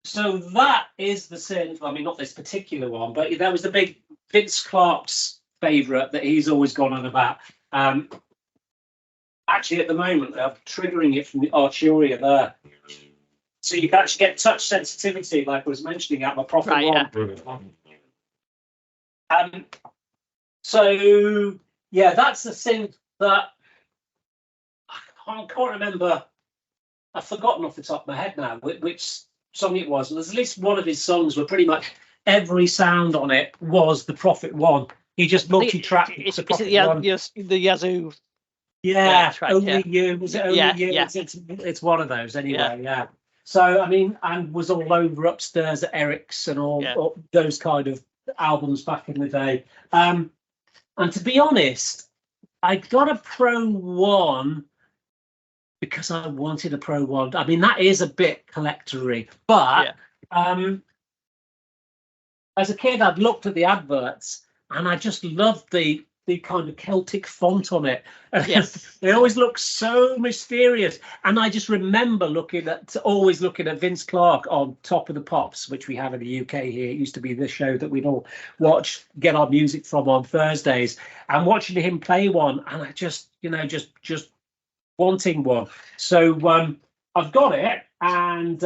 So that is the synth. I mean, not this particular one, but that was the big Vince Clarke's favourite that he's always gone on about. Actually, at the moment, I'm triggering it from the Arturia there. So you can actually get touch sensitivity, like I was mentioning at my Prophet 1. Yeah. So yeah, that's the synth that I can't remember. I've forgotten off the top of my head now which song it was. There's at least one of his songs where pretty much every sound on it was the Prophet 1. He just multi-tracked the Prophet 1. The Yazoo. Yeah, track, Only You. Was it Only You? Yeah. It's one of those anyway. Yeah. So I mean, and was all over Upstairs at Eric's and all those kind of albums back in the day. And to be honest, I got a Pro 1 because I wanted a Pro 1. I mean, that is a bit collectory, but as a kid, I'd looked at the adverts and I just loved the kind of Celtic font on it. Yes. They always look so mysterious. And I just remember always looking at Vince Clarke on Top of the Pops, which we have in the UK here. It used to be the show that we'd all get our music from on Thursdays, and watching him play one. And I just, just wanting one. So I've got it, and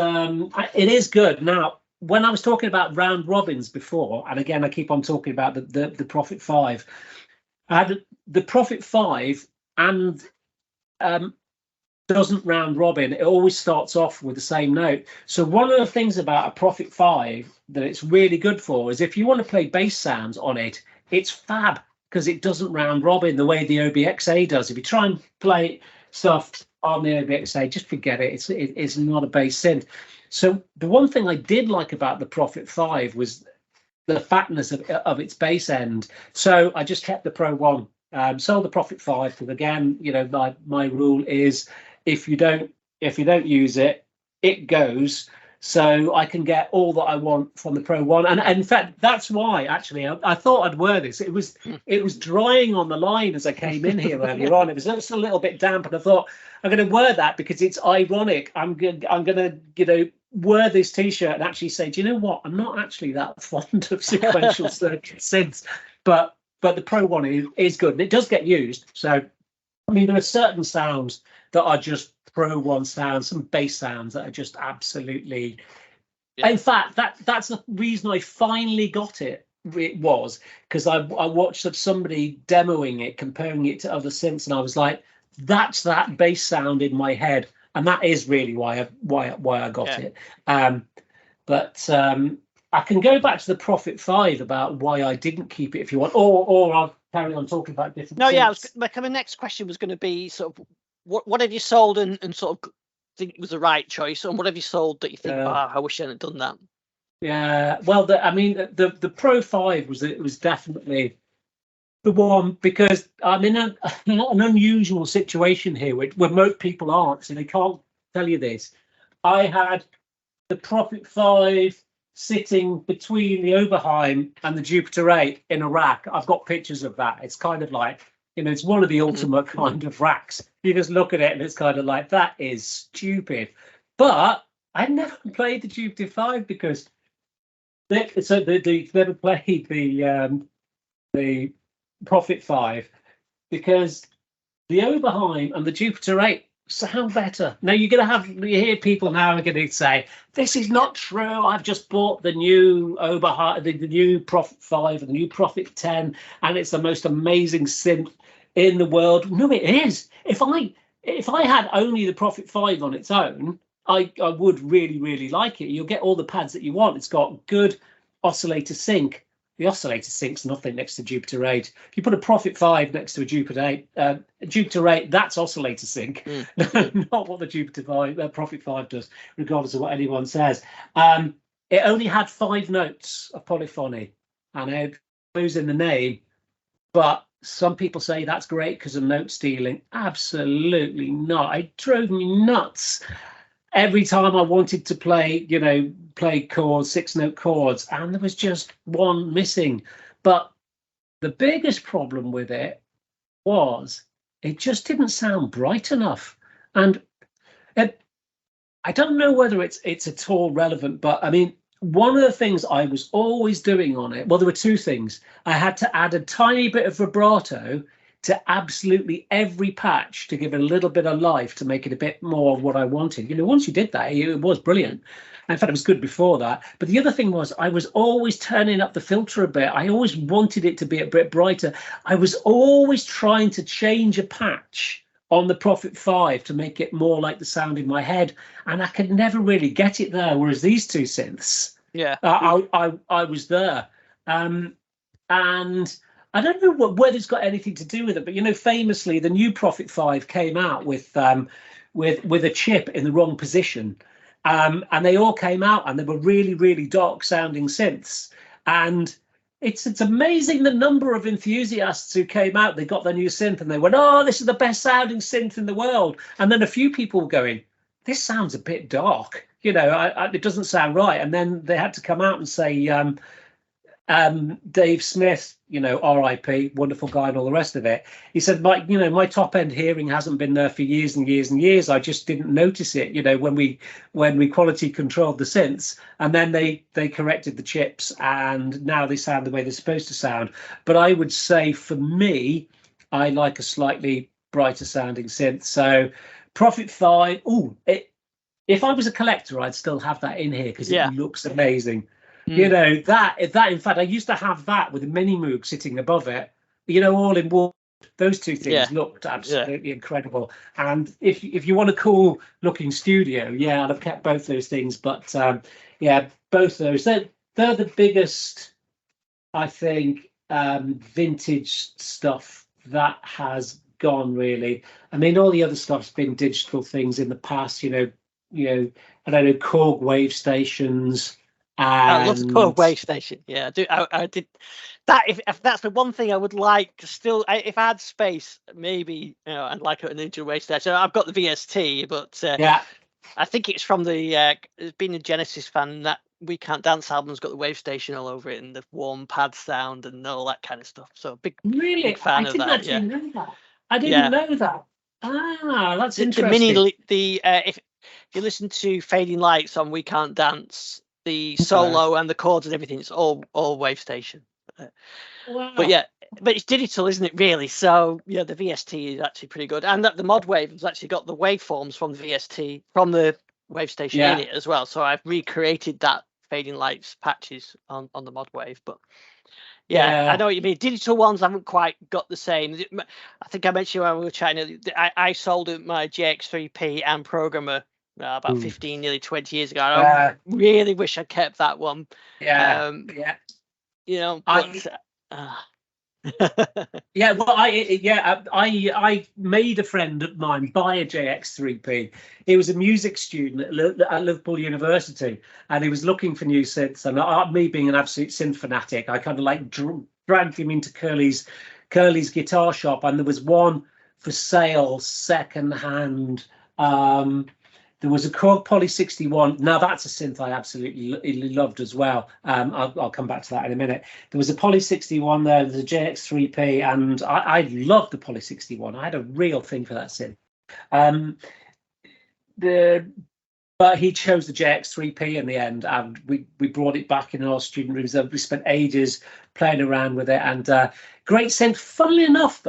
it is good. Now, when I was talking about round robins before, and again, I keep on talking about the Prophet 5, I had the Prophet 5 and doesn't round robin. It always starts off with the same note. So one of the things about a Prophet 5 that it's really good for is if you want to play bass sounds on it, it's fab because it doesn't round robin the way the OBXA does. If you try and play stuff on the OBXA, just forget it. It's not a bass synth. So the one thing I did like about the Prophet 5 was the fatness of its bass end. So I just kept the Pro 1. Sold the Prophet 5 because again, my rule is if you don't use it, it goes. So I can get all that I want from the Pro 1. And in fact, that's why actually I thought I'd wear this. It was drying on the line as I came in here earlier on. It was just a little bit damp, and I thought I'm going to wear that because it's ironic. I'm going to wear this T-shirt and actually say, do you know what? I'm not actually that fond of sequential circuit synths, but the Pro 1 is good and it does get used. So I mean, there are certain sounds that are just Pro 1 sounds, some bass sounds that are just absolutely. In fact, that's the reason I finally got it. It was because I watched somebody demoing it, comparing it to other synths, and I was like, that's that bass sound in my head. And that is really why I got it. But I can go back to the Prophet 5 about why I didn't keep it if you want, or I'll carry on talking about different. No, my next question was going to be sort of what have you sold and sort of think was the right choice, and what have you sold that you think, I wish I hadn't done that. Yeah, well, the Pro 5 was definitely the one because I'm in an unusual situation here where most people aren't, so they can't tell you this. I had the Prophet 5 sitting between the Oberheim and the Jupiter 8 in a rack. I've got pictures of that. It's kind of like, you know, it's one of the ultimate kind of racks. You just look at it and it's kind of like, that is stupid. But I never played the Jupiter 5 because never played the Prophet 5 because the Oberheim and the Jupiter 8 sound better. Now you hear people now are going to say, this is not true. I've just bought the new Oberheim, the new Prophet 5 and the new Prophet 10, and it's the most amazing synth in the world. No, it is. If I had only the Prophet 5 on its own, I would really like it. You'll get all the pads that you want. It's got good oscillator sync. The oscillator sync's nothing next to Jupiter 8. If you put a Prophet 5 next to a Jupiter 8, that's oscillator sync, not what the Jupiter 5, Prophet 5 does, regardless of what anyone says. It only had 5 notes of polyphony, and it goes in the name, but some people say that's great because of note stealing. Absolutely not. It drove me nuts every time I wanted to play, play chords, 6-note chords, and there was just one missing. But the biggest problem with it was it just didn't sound bright enough. And I don't know whether it's at all relevant, but I mean, one of the things I was always doing on it, well, there were 2 things. I had to add a tiny bit of vibrato to absolutely every patch to give it a little bit of life, to make it a bit more of what I wanted. Once you did that, it was brilliant. In fact, it was good before that. But the other thing was I was always turning up the filter a bit. I always wanted it to be a bit brighter. I was always trying to change a patch on the Prophet 5 to make it more like the sound in my head. And I could never really get it there. Whereas these 2 synths, I was there. And I don't know whether it's got anything to do with it, but famously, the new Prophet 5 came out with a chip in the wrong position, and they all came out, and they were really dark sounding synths. And it's amazing the number of enthusiasts who came out. They got their new synth, and they went, "Oh, this is the best sounding synth in the world." And then a few people were going, "This sounds a bit dark. It doesn't sound right." And then they had to come out and say, Dave Smith, RIP, wonderful guy and all the rest of it. He said, my top end hearing hasn't been there for years and years and years. I just didn't notice it, when we quality controlled the synths, and then they corrected the chips, and now they sound the way they're supposed to sound. But I would say for me, I like a slightly brighter sounding synth. So Prophet 5, if I was a collector, I'd still have that in here because it looks amazing. That in fact, I used to have that with a mini Moog sitting above it, all in wood. Those 2 things looked absolutely incredible. And if you want a cool looking studio, I'd have kept both those things. But both those, they're the biggest, I think, vintage stuff that has gone, really. I mean, all the other stuff's been digital things in the past, I don't know, Korg wave stations. I love the Korg wave station. Yeah, I do. I did that. If that's the one thing I would like to still, if I had space, maybe I'd like a digital wave station. I've got the VST, but I think it's from the being a Genesis fan, that We Can't Dance album's got the wave station all over it and the warm pad sound and all that kind of stuff. So big fan of that. I didn't actually know that. I didn't know that. Ah, that's interesting. If you listen to Fading Lights on We Can't Dance, the solo and the chords and everything, it's all wave station. Wow. But it's digital, isn't it, really? So the VST is actually pretty good, and the mod wave has actually got the waveforms from the VST, from the wave station in it as well. So I've recreated that Fading Lights patches on the mod wave. But I know what you mean. Digital ones haven't quite got the same. I think I mentioned when we were chatting, I sold my JX3P and programmer about 15, nearly 20 years ago. I really wish I kept that one. I made a friend of mine buy a JX3P. He was a music student at Liverpool University, and he was looking for new synths. And me being an absolute synth fanatic, I kind of like dragged him into Curly's guitar shop, and there was one for sale second hand. There was a Korg Poly 61. Now that's a synth I absolutely loved as well. I'll come back to that in a minute. There was a Poly 61 there, there's a JX3P, and I loved the Poly 61. I had a real thing for that synth. But he chose the JX3P in the end, and we brought it back in our student rooms. We spent ages playing around with it, and great synth. Funnily enough,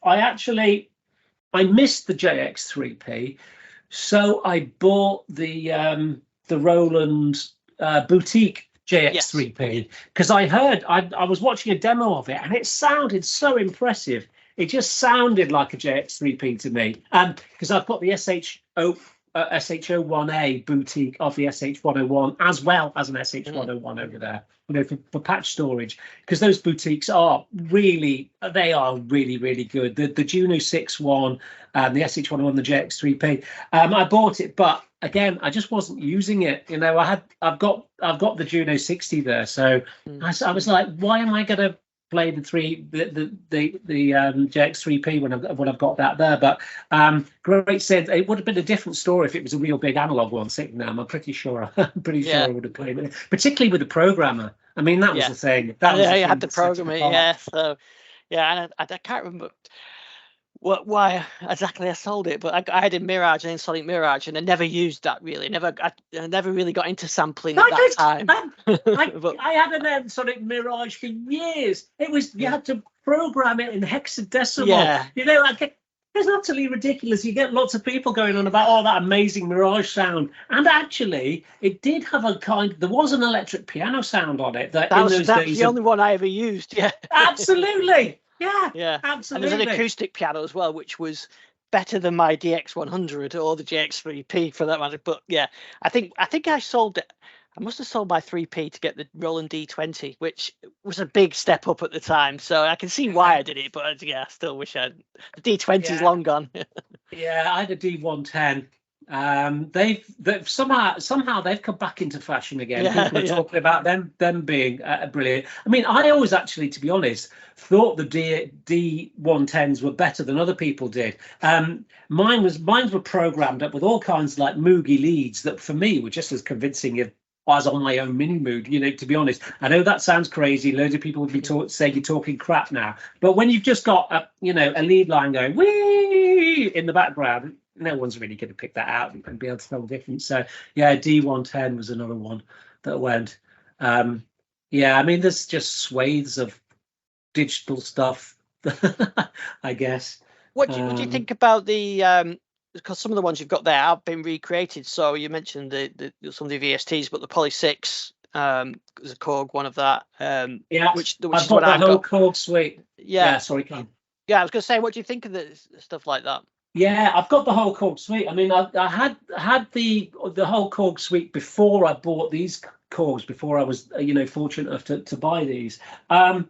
I missed the JX3P, so I bought the Roland boutique JX3P because I was watching a demo of it, and it sounded so impressive. It just sounded like a JX3P to me, because I've got the SH01A boutique of the SH101 as well as an SH101 over there, for patch storage, because those boutiques are really good. The Juno 6.1 and the SH101, the JX3P. I bought it, but again, I just wasn't using it. I've got the Juno 60 there, so I was like, why am I going to play the JX3P when I've got that there? But great synth. It would have been a different story if it was a real big analog one sitting there. I'm pretty sure I would have played it, particularly with the programmer. I mean, that was the thing. That was you had to program it. Yeah, so and I can't remember why exactly I sold it, but I had a Mirage, an Sonic Mirage, and I never used that really. I never really got into sampling at that time. I had an Sonic Mirage for years. It was you had to program it in hexadecimal. Yeah. It's utterly ridiculous. You get lots of people going on about that amazing Mirage sound, and actually, it did have there was an electric piano sound on it. That's the only one I ever used. Yeah, absolutely. Yeah, absolutely. And there's an acoustic piano as well, which was better than my DX100 or the JX3P for that matter. But yeah, I think I sold it. I must have sold my 3P to get the Roland D20, which was a big step up at the time. So I can see why I did it, but I still wish the D20 is long gone. Yeah, I had a D110. They've somehow they've come back into fashion again. People are talking about them being brilliant. I mean, I always actually, to be honest, thought the D110s were better than other people did. Mine were programmed up with all kinds of like Moogie leads that for me were just as convincing as on my own mini mood. To be honest, I know that sounds crazy. Loads of people would be saying you're talking crap now, but when you've just got a lead line going wee in the background, no one's really going to pick that out and be able to tell the difference. So yeah, D110 was another one that went. I mean, there's just swathes of digital stuff, I guess. What do you think about the because some of the ones you've got there have been recreated? So you mentioned some of the VSTs, but the Poly 6 there's a Korg one of that. Which I've got the whole Korg suite. Sorry, Ken. Yeah, I was going to say, what do you think of the stuff like that? Yeah, I've got the whole Korg suite. I mean, I had the whole Korg suite before I bought these Korgs, before I was fortunate enough to buy these. I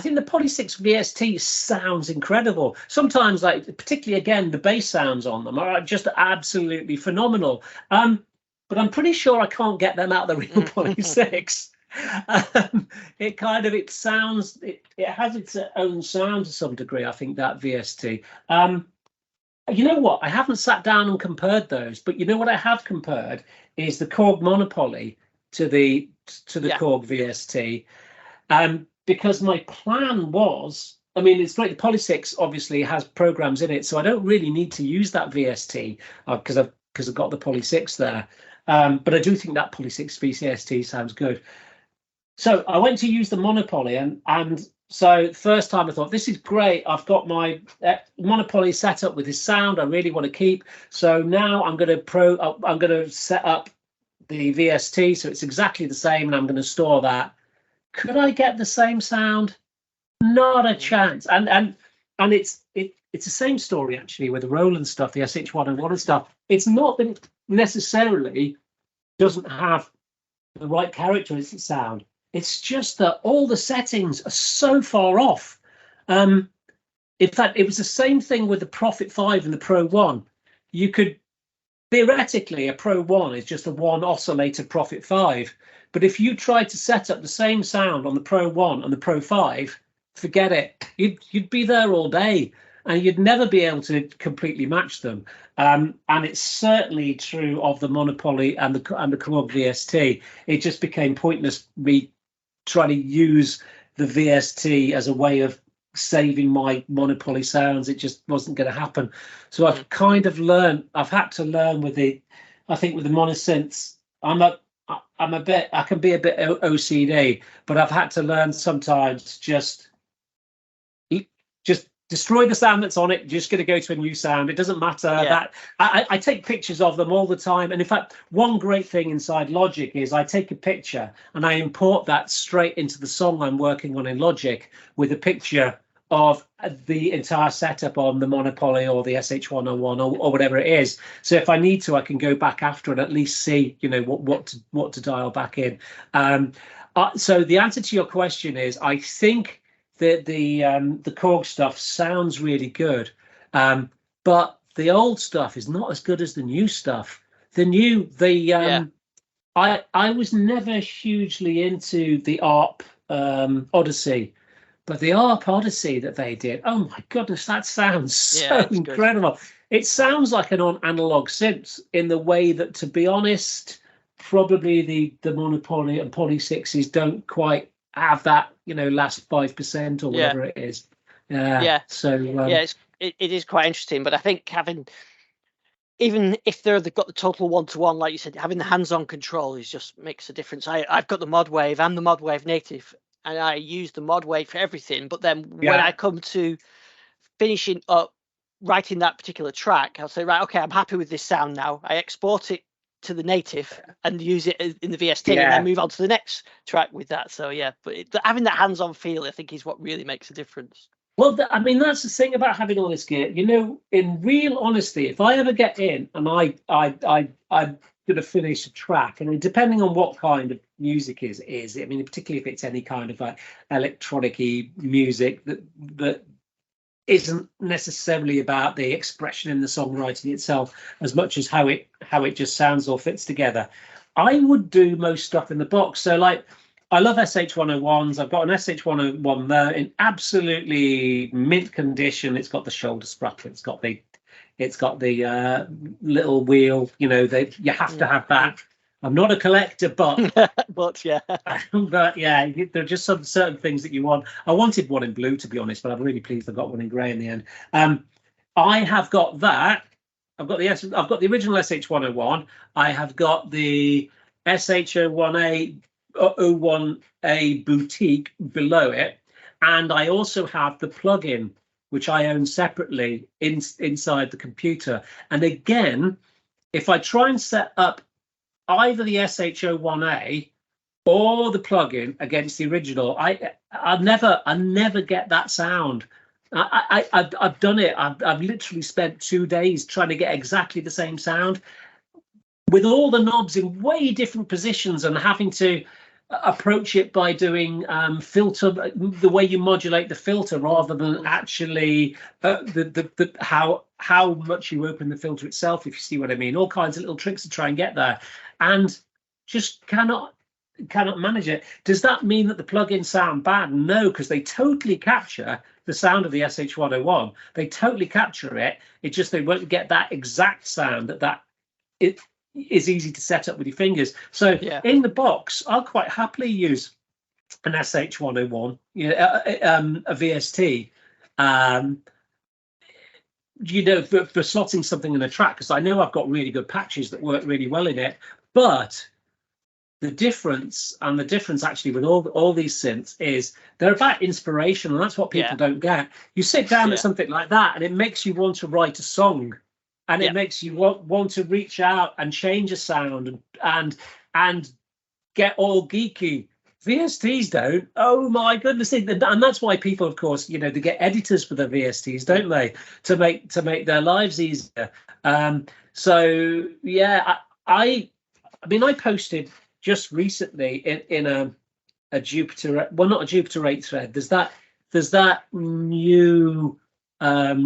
think the Poly 6 VST sounds incredible. Sometimes, particularly again, the bass sounds on them are just absolutely phenomenal. But I'm pretty sure I can't get them out of the real Poly 6. It has its own sound to some degree, I think, that VST. You know what? I haven't sat down and compared those, but you know what I have compared is the Korg Monopoly to the Korg VST. Because my plan was, I mean, it's great. The Poly 6 obviously has programs in it, so I don't really need to use that VST because I've got the Poly 6 there. But I do think that Poly 6 VST sounds good. So I went to use the Monopoly, and so first time I thought, this is great. I've got my Monopoly set up with this sound I really want to keep. So now I'm going to set up the VST so it's exactly the same, and I'm going to store that. Could I get the same sound? Not a chance. And it's the same story actually with the Roland stuff, the SH101 and stuff. It's not that it necessarily doesn't have the right characteristic sound. It's just that all the settings are so far off. In fact, it was the same thing with the Prophet 5 and the Pro 1. You could theoretically, a Pro 1 is just a one oscillator Prophet 5. But if you try to set up the same sound on the Pro 1 and the Pro 5, forget it. You'd be there all day. and you'd never be able to completely match them. And it's certainly true of the Monopoly and the Korg VST. It just became pointless me trying to use the VST as a way of saving my Monopoly sounds. It just wasn't going to happen. So I've kind of learned. I've had to learn with the. I think with the monosynths, I can be a bit OCD, but I've had to learn sometimes just destroy the sound that's on it. You're just going to go to a new sound. It doesn't matter. That I take pictures of them all the time. And in fact, one great thing inside Logic is I take a picture and I import that straight into the song I'm working on in Logic with a picture of the entire setup on the Monopoly or the SH101 or whatever it is. So if I need to, I can go back after and at least see, what to dial back in. So the answer to your question is, I think that the Korg stuff sounds really good, but the old stuff is not as good as the new stuff. I was never hugely into the ARP Odyssey, but the ARP Odyssey that they did, oh my goodness, that sounds so incredible. Good. It sounds like an analog synth in the way that, to be honest, probably the Monopoly and Poly 6s don't quite have that, last 5% or whatever it is. So it is quite interesting, but I think even if they've got the total one-to-one, like you said, having the hands-on control just makes a difference. I've got the mod wave. I'm the mod wave native, and I use the mod wave for everything. But then when I come to finishing up writing that particular track, I'll say, right, okay, I'm happy with this sound now. I export it to the native and use it in the VST and then move on to the next track with that. So but having that hands-on feel, I think, is what really makes a difference. Well, that's the thing about having all this gear. In real honesty, if I ever get in and I'm going to finish a track, and depending on what kind of music is, particularly if it's any kind of electronic-y music that isn't necessarily about the expression in the songwriting itself as much as how it just sounds or fits together, I would do most stuff in the box. So I love SH101s. I've got an SH101 there in absolutely mint condition. It's got the shoulder sprocket. It's got the little wheel. You have to have that. I'm not a collector, but but there are just some certain things that you want. I wanted one in blue, to be honest, but I'm really pleased I got one in grey in the end. I have got that. I've got the original SH101. I have got the SH01A boutique below it, and I also have the plugin, which I own separately inside the computer. And again, if I try and set up either the SH01A or the plugin against the original, I never get that sound. I've done it. I've literally spent 2 days trying to get exactly the same sound with all the knobs in way different positions and having to approach it by doing filter, the way you modulate the filter rather than actually how much you open the filter itself, if you see what I mean. All kinds of little tricks to try and get there, and just cannot manage it. Does that mean that the plugins sound bad? No, because they totally capture the sound of the SH101. They totally capture it. It's just they won't get that exact sound that it is easy to set up with your fingers. So in the box, I'll quite happily use an SH101, a VST, for slotting something in a track, because I know I've got really good patches that work really well in it. But the difference actually with all these synths is they're about inspiration, and that's what people don't get. You sit down at something like that, and it makes you want to write a song. And it makes you want to reach out and change a sound and get all geeky. VSTs don't. Oh my goodness! And that's why people, of course, they get editors for the VSTs, don't they, to make their lives easier. So yeah, I posted just recently in a Jupiter, well, not a Jupiter 8 thread. There's that new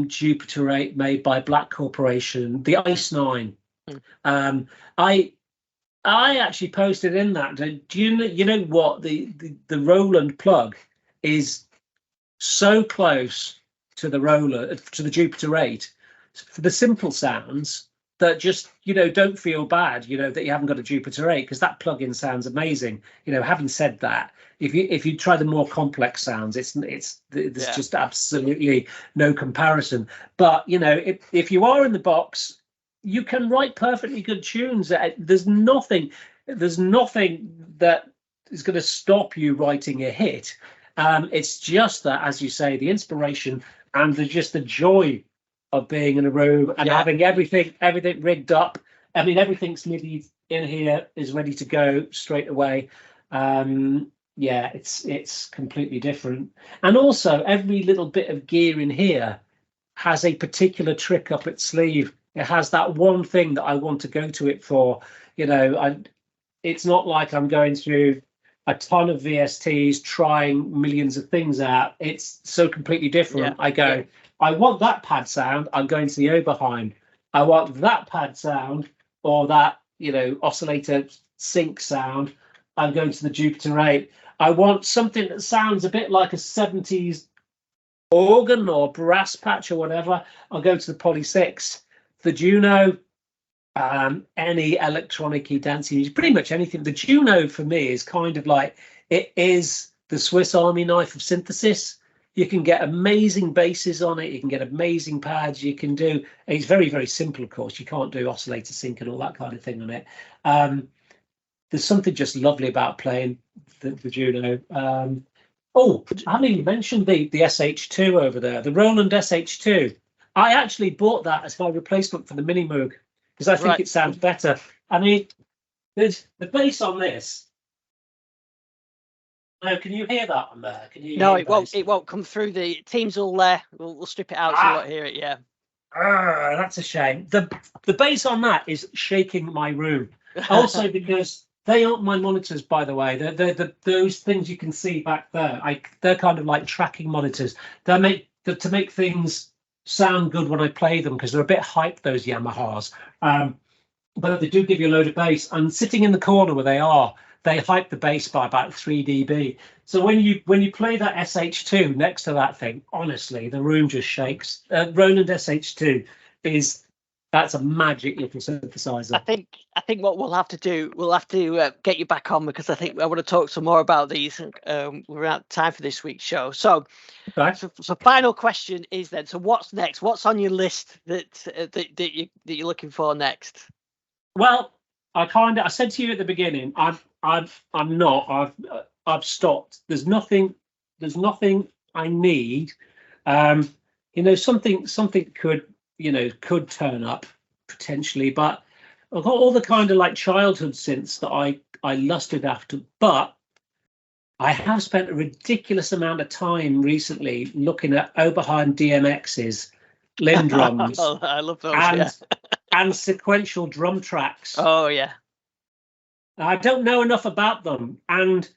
Jupiter 8 made by Black Corporation, the Ice 9. I actually posted in that. Do you know what the Roland plug is so close to the roller, to the Jupiter 8, for the simple sounds that just, you know, don't feel bad, you know, that you haven't got a Jupiter 8, because that plugin sounds amazing. You know, having said that, if you try the more complex sounds, there's just absolutely no comparison. But, you know, if you are in the box, you can write perfectly good tunes. There's nothing that is going to stop you writing a hit. It's just that, as you say, the inspiration and just the joy of being in a room and having everything rigged up. I mean, everything's MIDI in here, is ready to go straight away. Yeah, it's completely different. And also, every little bit of gear in here has a particular trick up its sleeve. It has that one thing that I want to go to it for. You know, it's not like I'm going through a ton of VSTs trying millions of things out. It's so completely different. I go, I want that pad sound, I'm going to the Oberheim. I want that pad sound, or that, you know, oscillator sync sound, I'm going to the Jupiter 8. I want something that sounds a bit like a 70s organ or brass patch or whatever, I'll go to the Poly 6. The Juno, any electronic-y dancing music, pretty much anything. The Juno for me is kind of like, it is the Swiss Army knife of synthesis. You can get amazing basses on it, you can get amazing pads, you can do, it's very, very simple, of course. You can't do oscillator sync and all that kind of thing on it. There's something just lovely about playing the Juno. Oh, I haven't even mentioned the SH2 over there, the Roland SH2. I actually bought that as my replacement for the Mini Moog, because I think it sounds better. I mean, there's the bass on this. No, can you hear that on there? Can you? No, it won't. It won't come through. The Teams will. We'll strip it out so you won't hear it. Yeah. That's a shame. The bass on that is shaking my room. Also, because they aren't my monitors, by the way. They're those things you can see back there. They're kind of like tracking monitors. They to make things sound good when I play them, because they're a bit hyped, those Yamahas. But they do give you a load of bass. And sitting in the corner where they hype the bass by about 3 dB. So when you play that SH2 next to that thing, honestly, the room just shakes. Roland SH2 that's a magic little synthesizer. I think what we'll have to do, we'll have to get you back on, because I think I want to talk some more about these. We're out of time for this week's show. So, so final question is then, so what's next? What's on your list that you're looking for next? Well, I said to you at the beginning, I've stopped. There's nothing I need. You know, something could turn up potentially, but I've got all the kind of like childhood synths that I lusted after. But I have spent a ridiculous amount of time recently looking at Oberheim DMX's Lindrums. Oh, I love those. And sequential drum tracks. Oh yeah. I don't know enough about them, and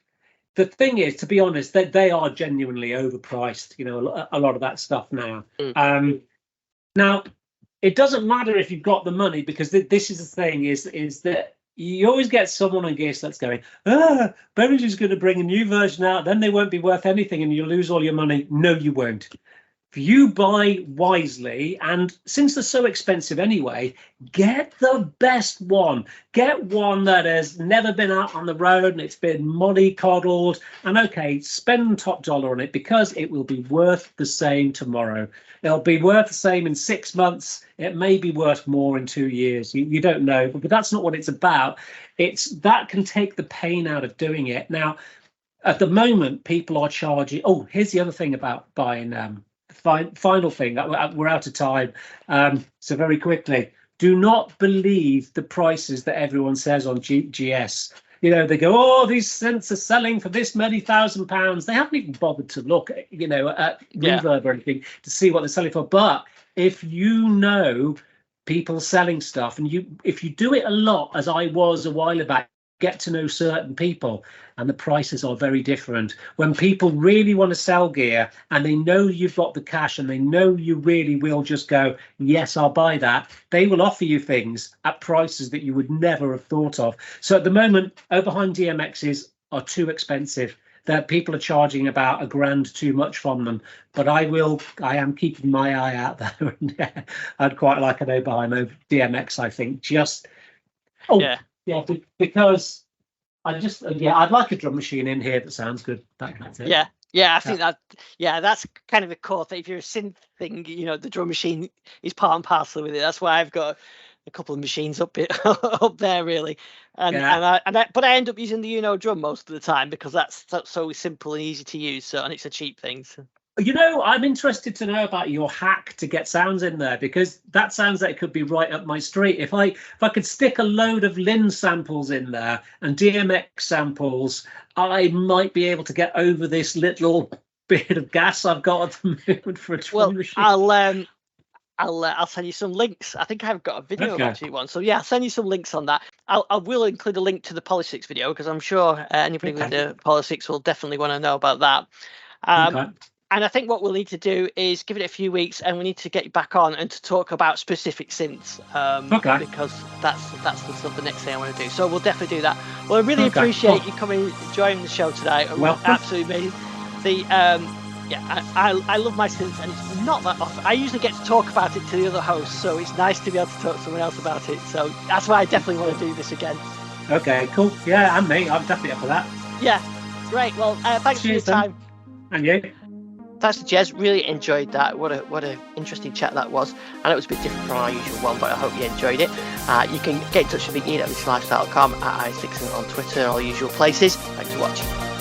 the thing is, to be honest, that they are genuinely overpriced. You know, a lot of that stuff now. Now, it doesn't matter if you've got the money, because this is the thing: is that you always get someone on Gear that's going, Behringer's going to bring a new version out, then they won't be worth anything, and you'll lose all your money. No, you won't. If you buy wisely, and since they're so expensive anyway, get the best one. Get one that has never been out on the road and it's been mollycoddled. And okay, spend top dollar on it, because it will be worth the same tomorrow. It'll be worth the same in 6 months. It may be worth more in 2 years. You don't know, but that's not what it's about. That can take the pain out of doing it. Now, at the moment, people are charging. Oh, here's the other thing about buying. Final thing, we're out of time, so very quickly, do not believe the prices that everyone says on GS. You know, they go, oh, these synths are selling for this many £1,000. They haven't even bothered to look at, at Reverb or anything to see what they're selling for. But if you know people selling stuff, and if you do it a lot, as I was a while back, get to know certain people, and the prices are very different. When people really want to sell gear and they know you've got the cash and they know you really will just go, yes, I'll buy that, they will offer you things at prices that you would never have thought of. So at the moment, Oberheim DMXs are too expensive. that people are charging about $1,000 too much from them. But I am keeping my eye out there. And I'd quite like an Oberheim DMX, I think. Because I'd like a drum machine in here that sounds good. That's it. I think that's kind of a core thing. If you're a synth thing, the drum machine is part and parcel with it. That's why I've got a couple of machines up there really, but I end up using the drum most of the time because that's so simple and easy to use. So, and it's a cheap thing. So. I'm interested to know about your hack to get sounds in there, because that sounds like it could be right up my street. If I could stick a load of Lynn samples in there and DMX samples, I might be able to get over this little bit of gas I've got at the moment for a drum machine. I'll send you some links. I think I've got a video about it one. So yeah, I'll send you some links on that. I will include a link to the Poly6 video because I'm sure anybody with the Poly6 will definitely want to know about that. And I think what we'll need to do is give it a few weeks, and we need to get you back on and to talk about specific synths, because that's the next thing I want to do. So we'll definitely do that. Well, I really appreciate you coming, joining the show today. Absolutely amazing. I love my synths, and it's not that often. I usually get to talk about it to the other hosts, so it's nice to be able to talk to someone else about it. So that's why I definitely want to do this again. Okay, cool. Yeah, and me. I'm definitely up for that. Yeah, great. Well, thanks for your time. And you. Thanks to Jezz, really enjoyed that. What a interesting chat that was. I know it was a bit different from our usual one, but I hope you enjoyed it. You can get in touch with me, ian@richlifestyle.com, at i6 on Twitter, all usual places. Thanks for watching.